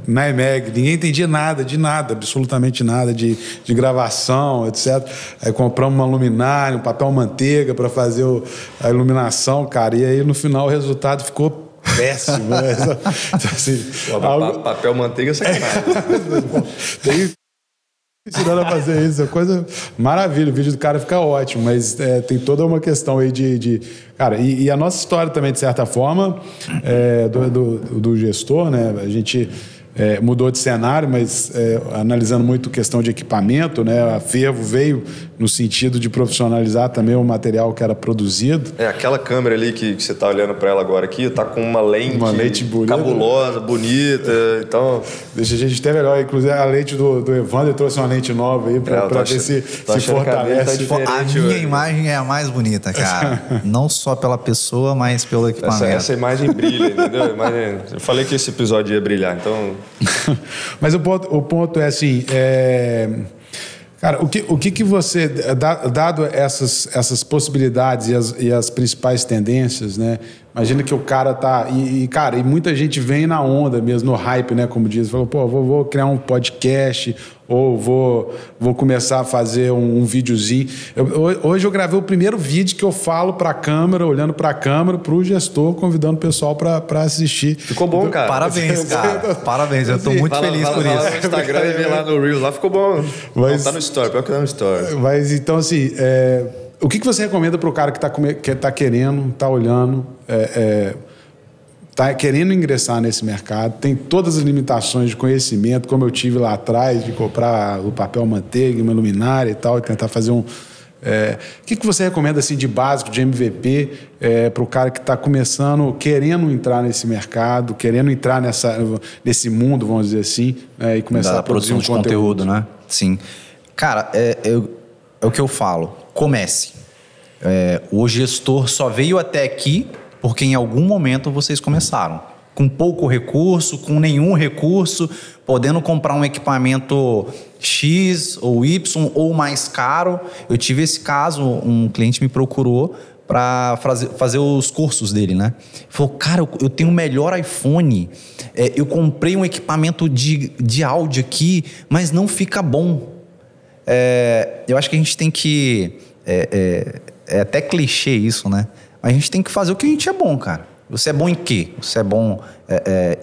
na EMEG, ninguém entendia nada, absolutamente nada de gravação, etc. Aí compramos uma luminária, um papel manteiga para fazer a iluminação, cara, e aí no final o resultado ficou péssimo. Né? Assim, papel manteiga é sacanagem. Tem ensinando a fazer isso, é coisa maravilha, o vídeo do cara fica ótimo, mas tem toda uma questão aí cara, e a nossa história também, de certa forma, do Gestor, né? A gente mudou de cenário, mas analisando muito questão de equipamento, né? A Fervo veio no sentido de profissionalizar também o material que era produzido. Aquela câmera ali que você está olhando para ela agora aqui, está com uma lente bonita, cabulosa, bonita, então... Deixa a gente até melhor, inclusive a lente do Evandro trouxe uma lente nova aí para ver se fortalece. A minha imagem é a mais bonita, cara. Não só pela pessoa, mas pelo equipamento. Essa imagem brilha, entendeu? Eu falei que esse episódio ia brilhar, então... Mas o ponto é assim, cara, o que você, dado essas possibilidades e as principais tendências, né, Imagina que o cara tá... Cara, e muita gente vem na onda mesmo, no hype, né? Como diz. Falou, pô, vou criar um podcast ou vou começar a fazer um videozinho. Hoje eu gravei o primeiro vídeo que eu falo pra câmera, olhando pra câmera, pro gestor, convidando o pessoal pra assistir. Ficou bom, cara. Parabéns, cara. Parabéns, eu tô muito feliz por isso. Lá no Instagram e vem lá no Reel, lá ficou bom. Mas, não, tá no Story, pior que tá no Story. Mas, então, assim... O que você recomenda para o cara que tá querendo, tá olhando, tá querendo ingressar nesse mercado, tem todas as limitações de conhecimento, como eu tive lá atrás, de comprar o papel manteiga, uma luminária e tal, e tentar fazer um... O que você recomenda assim, de básico, de MVP, para o cara que está começando, querendo entrar nesse mercado, querendo entrar nesse mundo, vamos dizer assim, e começar a produzir um conteúdo, né? Sim. Cara, é o que eu falo. Comece. O gestor só veio até aqui porque em algum momento vocês começaram. Com pouco recurso, com nenhum recurso, podendo comprar um equipamento X ou Y ou mais caro. Eu tive esse caso, um cliente me procurou para fazer os cursos dele, né? Falou, cara, eu tenho o melhor iPhone, eu comprei um equipamento de áudio aqui, mas não fica bom. Eu acho que a gente tem que... É até clichê isso, né? Mas a gente tem que fazer o que a gente é bom, cara. Você é bom em quê? Você é bom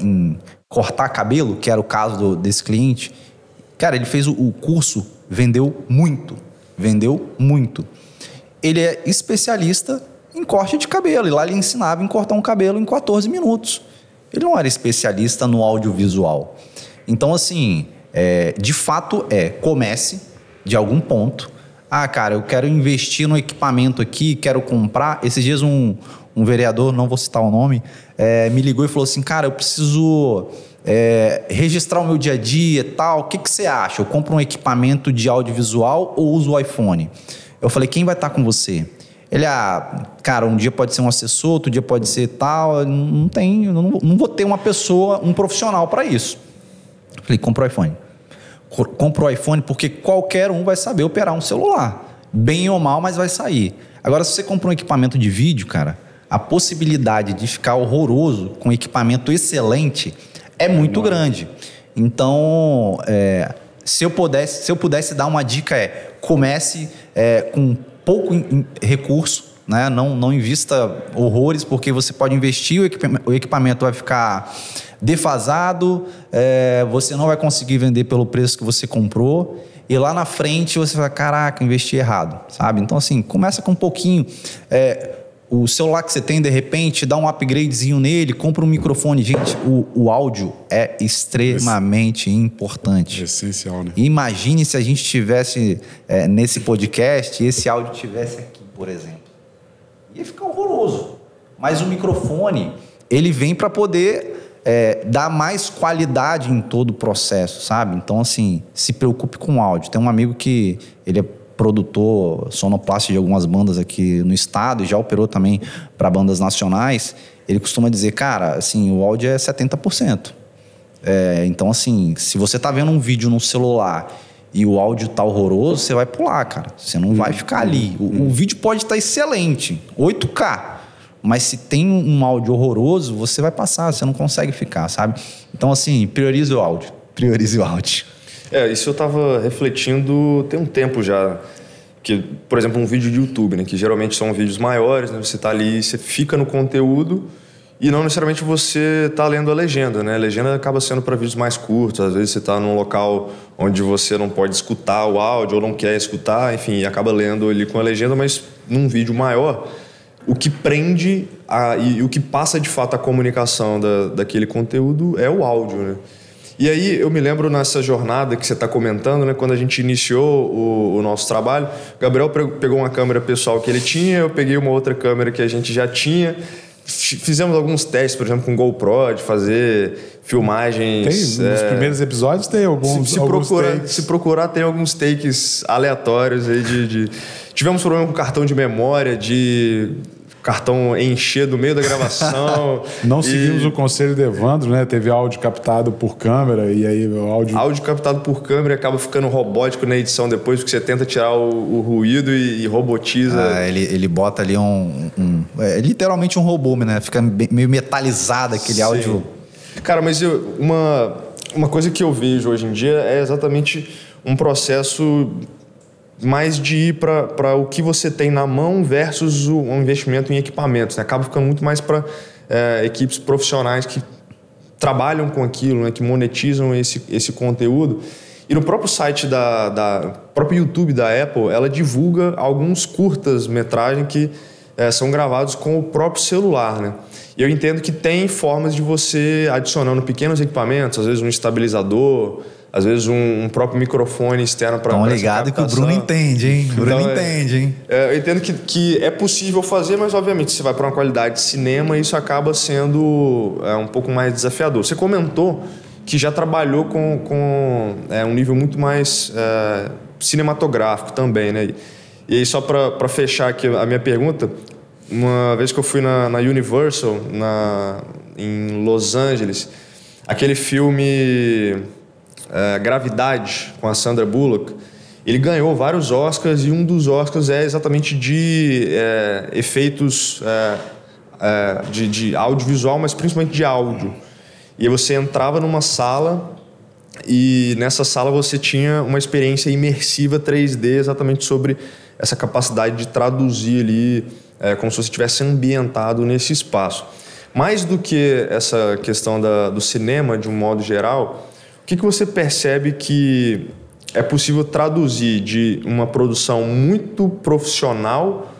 em cortar cabelo, que era o caso desse cliente. Cara, ele fez o curso, vendeu muito. Ele é especialista em corte de cabelo. E lá ele ensinava em cortar um cabelo em 14 minutos. Ele não era especialista no audiovisual. Então, assim, de fato, comece de algum ponto. Ah, cara, eu quero investir no equipamento aqui, quero comprar. Esses dias um vereador, não vou citar o nome, me ligou e falou assim, cara, eu preciso registrar o meu dia a dia e tal. O que você acha? Eu compro um equipamento de audiovisual ou uso o iPhone? Eu falei, quem vai estar com você? Ele, cara, um dia pode ser um assessor, outro dia pode ser tal. Não vou ter uma pessoa, um profissional para isso. Eu falei, compra o iPhone. Compra o iPhone porque qualquer um vai saber operar um celular. Bem ou mal, mas vai sair. Agora, se você compra um equipamento de vídeo, cara, a possibilidade de ficar horroroso com equipamento excelente é muito grande. Então, se eu pudesse dar uma dica, comece com pouco recurso, né? Não invista horrores, porque você pode investir, o equipamento vai ficar defasado, você não vai conseguir vender pelo preço que você comprou, e lá na frente você vai, caraca, investi errado, sabe? Então, assim, começa com um pouquinho. O celular que você tem, de repente, dá um upgradezinho nele, compra um microfone. Gente, o áudio é extremamente importante. É essencial, né? Imagine se a gente tivesse nesse podcast e esse áudio tivesse aqui, por exemplo. Ia ficar horroroso. Mas o microfone, ele vem para poder dar mais qualidade em todo o processo, sabe? Então, assim, se preocupe com o áudio. Tem um amigo que ele é produtor sonoplasta de algumas bandas aqui no estado e já operou também para bandas nacionais. Ele costuma dizer, cara, assim, o áudio é 70%. Então, assim, se você tá vendo um vídeo no celular e o áudio tá horroroso, você vai pular, cara. Você não vai ficar ali. O vídeo pode estar excelente, 8K. Mas se tem um áudio horroroso, você vai passar, você não consegue ficar, sabe? Então, assim, priorize o áudio. Priorize o áudio. Isso eu tava refletindo tem um tempo já. Que, por exemplo, um vídeo de YouTube, né? Que geralmente são vídeos maiores, né? Você tá ali, você fica no conteúdo e não necessariamente você tá lendo a legenda, né? A legenda acaba sendo para vídeos mais curtos. Às vezes você tá num local onde você não pode escutar o áudio ou não quer escutar, enfim, e acaba lendo ali com a legenda, mas num vídeo maior... O que prende e o que passa de fato a comunicação daquele conteúdo é o áudio, né? E aí eu me lembro nessa jornada que você está comentando, né? Quando a gente iniciou o nosso trabalho, o Gabriel pegou uma câmera pessoal que ele tinha, eu peguei uma outra câmera que a gente já tinha. Fizemos alguns testes, por exemplo, com GoPro, de fazer filmagens... Nos primeiros episódios tem alguns takes. Se procurar, tem alguns takes aleatórios aí Tivemos problema com cartão de memória, cartão encher do meio da gravação. Não seguimos o conselho de Evandro, né? Teve áudio captado por câmera e aí o áudio... Áudio captado por câmera acaba ficando robótico na edição depois, porque você tenta tirar o ruído e robotiza. Ele bota ali é literalmente um robô, né? Fica meio metalizado aquele áudio. Cara, mas uma coisa que eu vejo hoje em dia é exatamente um processo mais de ir para o que você tem na mão versus um investimento em equipamentos, né? Acaba ficando muito mais para equipes profissionais que trabalham com aquilo, né? Que monetizam esse conteúdo. E no próprio site próprio YouTube da Apple, ela divulga alguns curtas-metragem que são gravados com o próprio celular, né? E eu entendo que tem formas de você adicionando pequenos equipamentos, às vezes um estabilizador, às vezes um próprio microfone externo para... Tão ligado que o Bruno entende, hein? Eu entendo que é possível fazer, mas obviamente se vai para uma qualidade de cinema, isso acaba sendo um pouco mais desafiador. Você comentou que já trabalhou com um nível muito mais cinematográfico também, né? E aí, só para fechar aqui a minha pergunta, uma vez que eu fui na Universal, em Los Angeles, aquele filme Gravidade, com a Sandra Bullock, ele ganhou vários Oscars e um dos Oscars é exatamente de efeitos de audiovisual, mas principalmente de áudio. E aí você entrava numa sala e nessa sala você tinha uma experiência imersiva 3D exatamente sobre essa capacidade de traduzir ali, como se você estivesse ambientado nesse espaço. Mais do que essa questão do cinema, de um modo geral, o que você percebe que é possível traduzir de uma produção muito profissional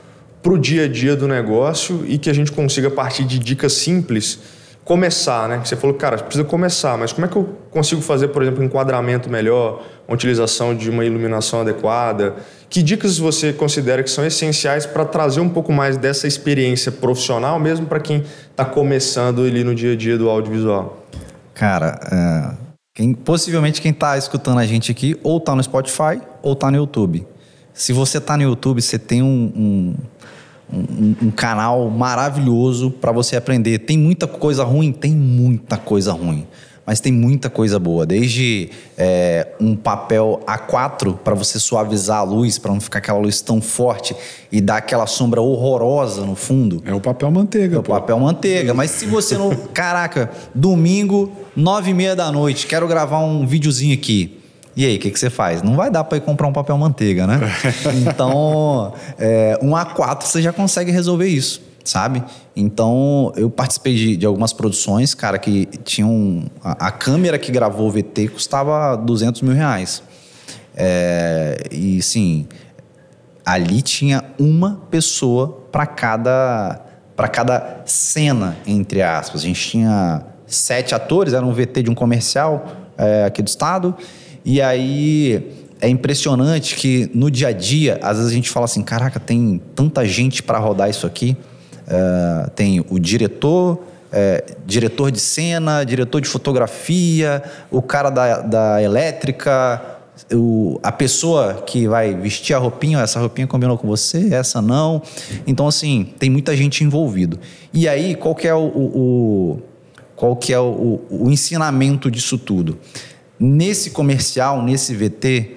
para o dia a dia do negócio e que a gente consiga, a partir de dicas simples, começar, né? Você falou, cara, precisa começar, mas como é que eu consigo fazer, por exemplo, um enquadramento melhor, a utilização de uma iluminação adequada? Que dicas você considera que são essenciais para trazer um pouco mais dessa experiência profissional, mesmo para quem está começando ali no dia a dia do audiovisual? Cara, possivelmente quem está escutando a gente aqui ou está no Spotify ou está no YouTube. Se você está no YouTube, você tem um canal maravilhoso para você aprender. Tem muita coisa ruim? Tem muita coisa ruim. Mas tem muita coisa boa. Desde um papel A4 para você suavizar a luz, para não ficar aquela luz tão forte e dar aquela sombra horrorosa no fundo. É o papel manteiga. É o papel manteiga. Mas se você não... Caraca, domingo, 9h30 da noite, quero gravar um videozinho aqui. E aí, o que você faz? Não vai dar para ir comprar um papel manteiga, né? Então, um A4 você já consegue resolver isso, sabe? Então, eu participei de algumas produções, cara, que tinham... A câmera que gravou o VT custava R$200 mil. E, sim, ali tinha uma pessoa para cada cena, entre aspas. A gente tinha 7 atores, era um VT de um comercial aqui do estado. E aí é impressionante que no dia a dia, às vezes a gente fala assim, caraca, tem tanta gente para rodar isso aqui. Tem o diretor de cena, diretor de fotografia, o cara da elétrica, a pessoa que vai vestir a roupinha, essa roupinha combinou com você, essa não. Então, assim, tem muita gente envolvida. E aí, qual que é o ensinamento disso tudo? Nesse comercial, nesse VT,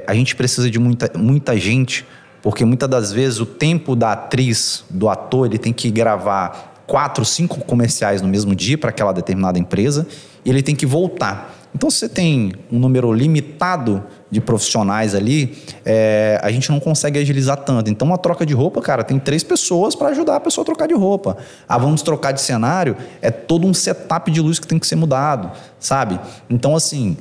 a gente precisa de muita gente, porque muitas das vezes o tempo da atriz, do ator, ele tem que gravar 4, 5 comerciais no mesmo dia para aquela determinada empresa e ele tem que voltar. Então, se você tem um número limitado de profissionais ali, a gente não consegue agilizar tanto. Então, uma troca de roupa, cara, tem 3 pessoas para ajudar a pessoa a trocar de roupa. Vamos trocar de cenário, é todo um setup de luz que tem que ser mudado, sabe? Então, assim,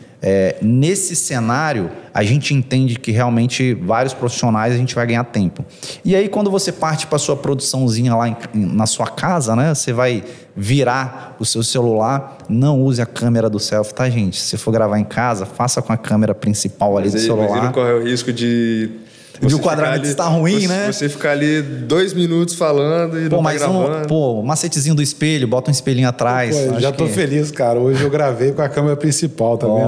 nesse cenário, a gente entende que realmente vários profissionais a gente vai ganhar tempo. E aí, quando você parte para sua produçãozinha lá na sua casa, né? Você vai virar o seu celular, não use a câmera do selfie, tá, gente? Se for gravar em casa, faça com a câmera principal ali do celular. Mas ele não corre o risco de de o quadramento está ruim, né? Você ficar ali 2 minutos falando e não tá gravando. O macetezinho do espelho, bota um espelhinho atrás. Pô, já tô feliz, cara. Hoje eu gravei com a câmera principal também.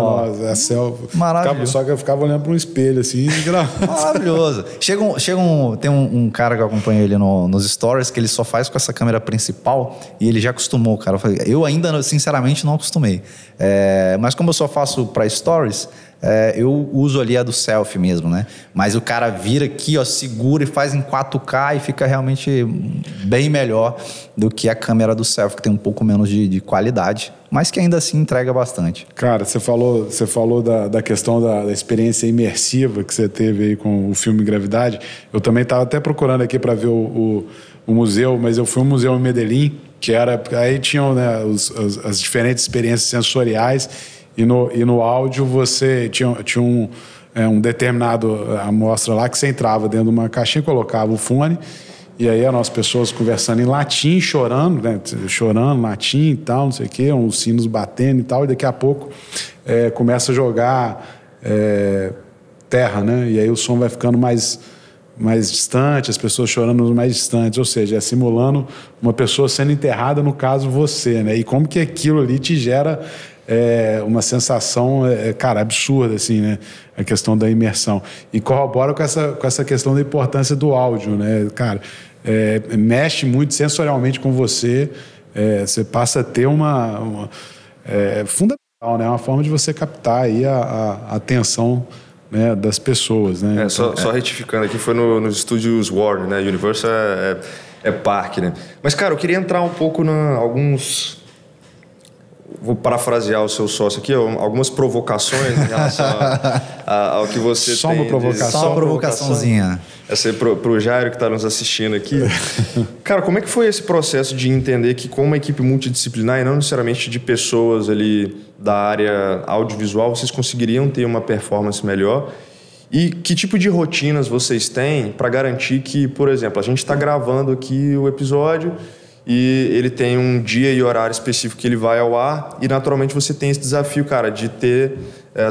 A selfie. Maravilhoso. Só que eu ficava olhando para um espelho assim e gravando. Maravilhoso. Tem um cara que eu acompanho ele nos stories que ele só faz com essa câmera principal e ele já acostumou, cara. Eu ainda, sinceramente, não acostumei. Mas como eu só faço para stories, eu uso ali a do selfie mesmo, né? Mas o cara vira aqui, ó, segura e faz em 4K e fica realmente bem melhor do que a câmera do selfie, que tem um pouco menos de qualidade, mas que ainda assim entrega bastante. Cara, você falou da questão da experiência imersiva que você teve aí com o filme Gravidade. Eu também estava até procurando aqui para ver o museu, mas eu fui a um museu em Medellín, que era... Aí tinham, né, as diferentes experiências sensoriais. E no áudio você tinha um determinado amostra lá que você entrava dentro de uma caixinha, colocava o fone, e aí eram as pessoas conversando em latim, chorando, né? Chorando, latim e tal, não sei o quê, uns sinos batendo e tal, e daqui a pouco começa a jogar terra, né? E aí o som vai ficando mais distante, as pessoas chorando mais distantes, ou seja, simulando uma pessoa sendo enterrada, no caso você, né? E como que aquilo ali te gera uma sensação, cara, absurda, assim, né? A questão da imersão. E corrobora com essa questão da importância do áudio, né? Cara, mexe muito sensorialmente com você, você passa a ter fundamental, né? Uma forma de você captar aí a atenção, né, das pessoas, né? Só retificando aqui, foi nos estúdios Warner, né? Universal é parque, né? Mas, cara, eu queria entrar um pouco alguns... Vou parafrasear o seu sócio aqui, algumas provocações em relação ao que você só tem. Uma provocação. Só uma provocaçãozinha. Essa aí pro Jairo que está nos assistindo aqui. Cara, como é que foi esse processo de entender que com uma equipe multidisciplinar e não necessariamente de pessoas ali da área audiovisual, vocês conseguiriam ter uma performance melhor? E que tipo de rotinas vocês têm para garantir que, por exemplo, a gente está gravando aqui o episódio e ele tem um dia e horário específico que ele vai ao ar e naturalmente você tem esse desafio, cara, de ter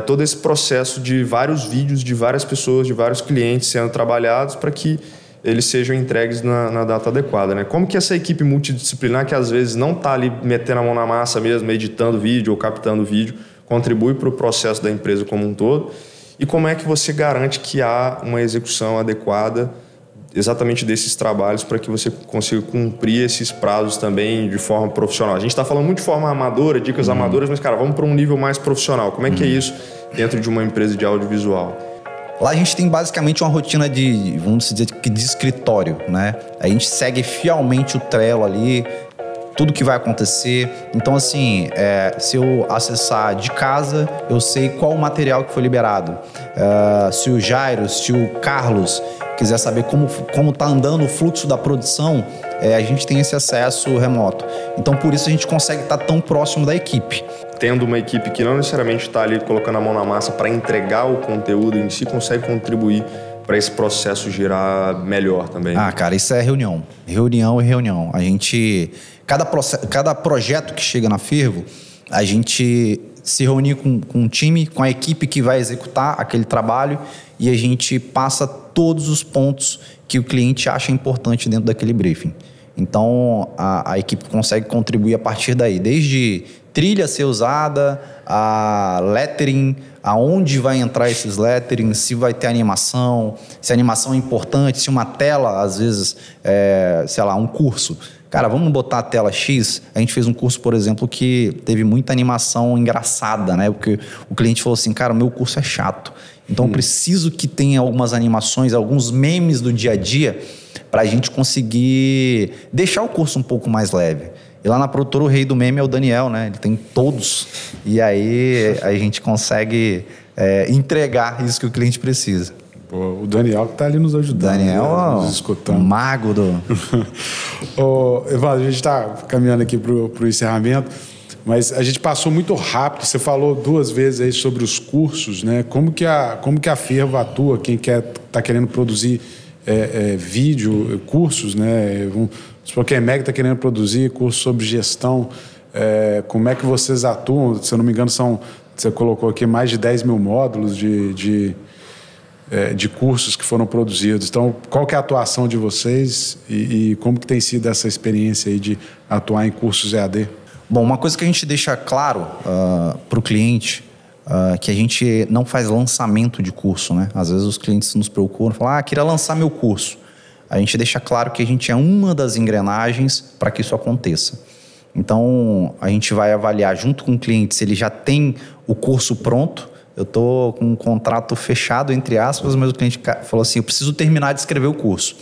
todo esse processo de vários vídeos de várias pessoas, de vários clientes sendo trabalhados para que eles sejam entregues na data adequada, né? Como que essa equipe multidisciplinar, que às vezes não está ali metendo a mão na massa mesmo, editando vídeo ou captando vídeo, contribui para o processo da empresa como um todo? E como é que você garante que há uma execução adequada exatamente desses trabalhos para que você consiga cumprir esses prazos também de forma profissional? A gente está falando muito de forma amadora, dicas amadoras, mas, cara, vamos para um nível mais profissional. Como é que é isso dentro de uma empresa de audiovisual? Lá a gente tem basicamente uma rotina vamos dizer, de escritório, né? A gente segue fielmente o Trello ali, tudo que vai acontecer. Então, assim, se eu acessar de casa, eu sei qual o material que foi liberado. Se o Jairo, se o Carlos quiser saber como está andando o fluxo da produção, a gente tem esse acesso remoto. Então, por isso a gente consegue estar tão próximo da equipe. Tendo uma equipe que não necessariamente está ali colocando a mão na massa para entregar o conteúdo em si, consegue contribuir para esse processo girar melhor também. Ah, cara, isso é reunião. Reunião. A gente... Cada projeto que chega na Firvo, a gente se reúne com um time, com a equipe que vai executar aquele trabalho e a gente passa todos os pontos que o cliente acha importante dentro daquele briefing. Então, a equipe consegue contribuir a partir daí, desde trilha ser usada, a lettering, aonde vai entrar esses letterings, se vai ter animação, se a animação é importante, se uma tela, às vezes, sei lá, um curso. Cara, vamos botar a tela X. A gente fez um curso, por exemplo, que teve muita animação engraçada, né? Porque o cliente falou assim, cara, o meu curso é chato. Então, eu preciso que tenha algumas animações, alguns memes do dia a dia para a gente conseguir deixar o curso um pouco mais leve. E lá na produtora, o rei do meme é o Daniel, né? Ele tem todos. E aí a gente consegue entregar isso que o cliente precisa. Pô, o Daniel que está ali nos ajudando. Daniel, nos escutando. O mago do... Evandro, a gente está caminhando aqui para o encerramento, mas a gente passou muito rápido. Você falou 2 vezes aí sobre os cursos, né? Como que a Firvo atua? Quem está querendo produzir vídeo, cursos, né? Porque a MEG está querendo produzir cursos sobre gestão. Como é que vocês atuam? Se eu não me engano, você colocou aqui mais de 10 mil módulos de de cursos que foram produzidos. Então, qual que é a atuação de vocês e como que tem sido essa experiência aí de atuar em cursos EAD? Bom, uma coisa que a gente deixa claro para o cliente que a gente não faz lançamento de curso, né? Às vezes os clientes nos procuram e falam, queria lançar meu curso. A gente deixa claro que a gente é uma das engrenagens para que isso aconteça. Então, a gente vai avaliar junto com o cliente se ele já tem o curso pronto. Eu estou com um contrato fechado, entre aspas, mas o cliente falou assim, eu preciso terminar de escrever o curso.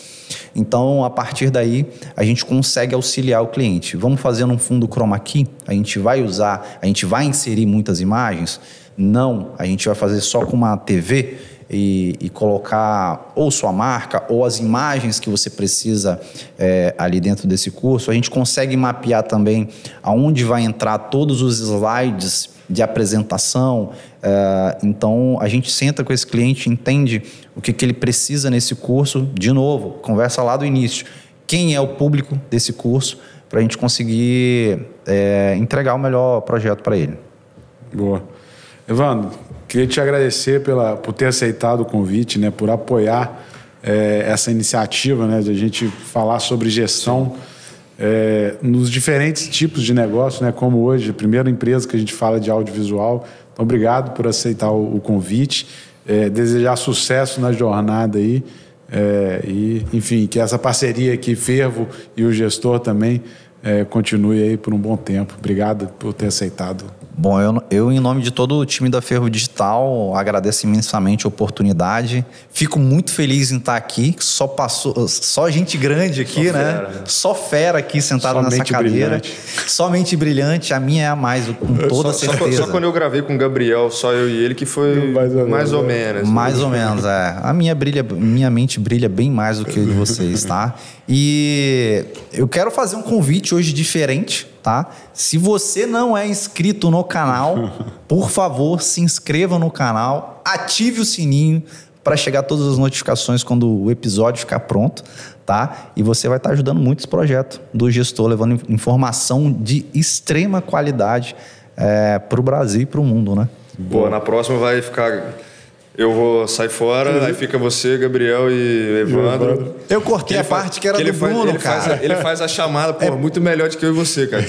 Então, a partir daí, a gente consegue auxiliar o cliente. Vamos fazer um fundo chroma key? A gente vai inserir muitas imagens? Não, a gente vai fazer só com uma TV e colocar ou sua marca ou as imagens que você precisa ali dentro desse curso. A gente consegue mapear também aonde vai entrar todos os slides de apresentação. Então, a gente senta com esse cliente, entende o que ele precisa nesse curso. De novo, conversa lá do início. Quem é o público desse curso para a gente conseguir entregar o melhor projeto para ele. Boa. Evandro, queria te agradecer por ter aceitado o convite, né, por apoiar essa iniciativa, né, de a gente falar sobre gestão nos diferentes tipos de negócio, né, como hoje, a primeira empresa que a gente fala de audiovisual. Então, obrigado por aceitar o convite, desejar sucesso na jornada aí, e, enfim, que essa parceria aqui, Fervo e o gestor também, continue aí por um bom tempo. Obrigado por ter aceitado. Bom, eu em nome de todo o time da Fervo Digital, agradeço imensamente a oportunidade. Fico muito feliz em estar aqui. Só gente grande aqui, né? Só fera aqui sentada nessa cadeira. Brilhante. Somente brilhante. A minha é a mais, com toda certeza. Só quando eu gravei com o Gabriel, só eu e ele, que foi mais ou menos. Mais ou menos, A minha mente brilha bem mais do que a de vocês, tá? E eu quero fazer um convite hoje diferente, tá? Se você não é inscrito no canal, por favor, se inscreva no canal, ative o sininho para chegar todas as notificações quando o episódio ficar pronto, tá? E você vai estar ajudando muito esse projeto do gestor, levando informação de extrema qualidade para o Brasil e para o mundo, né? Boa, na próxima vai ficar... Eu vou sair fora, aí fica você, Gabriel e Evandro. Eu cortei a parte que era do Bruno, cara. Ele faz a chamada, muito melhor do que eu e você, cara.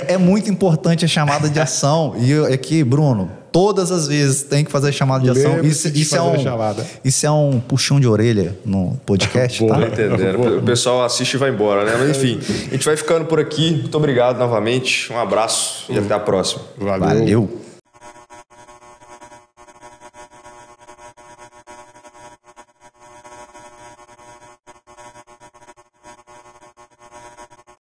É muito importante a chamada de ação. E aqui, Bruno, todas as vezes tem que fazer a chamada de ação. Isso é um puxão de orelha no podcast, tá? Entendendo. O pessoal assiste e vai embora, né? Mas enfim, a gente vai ficando por aqui. Muito obrigado novamente. Um abraço e até a próxima. Valeu.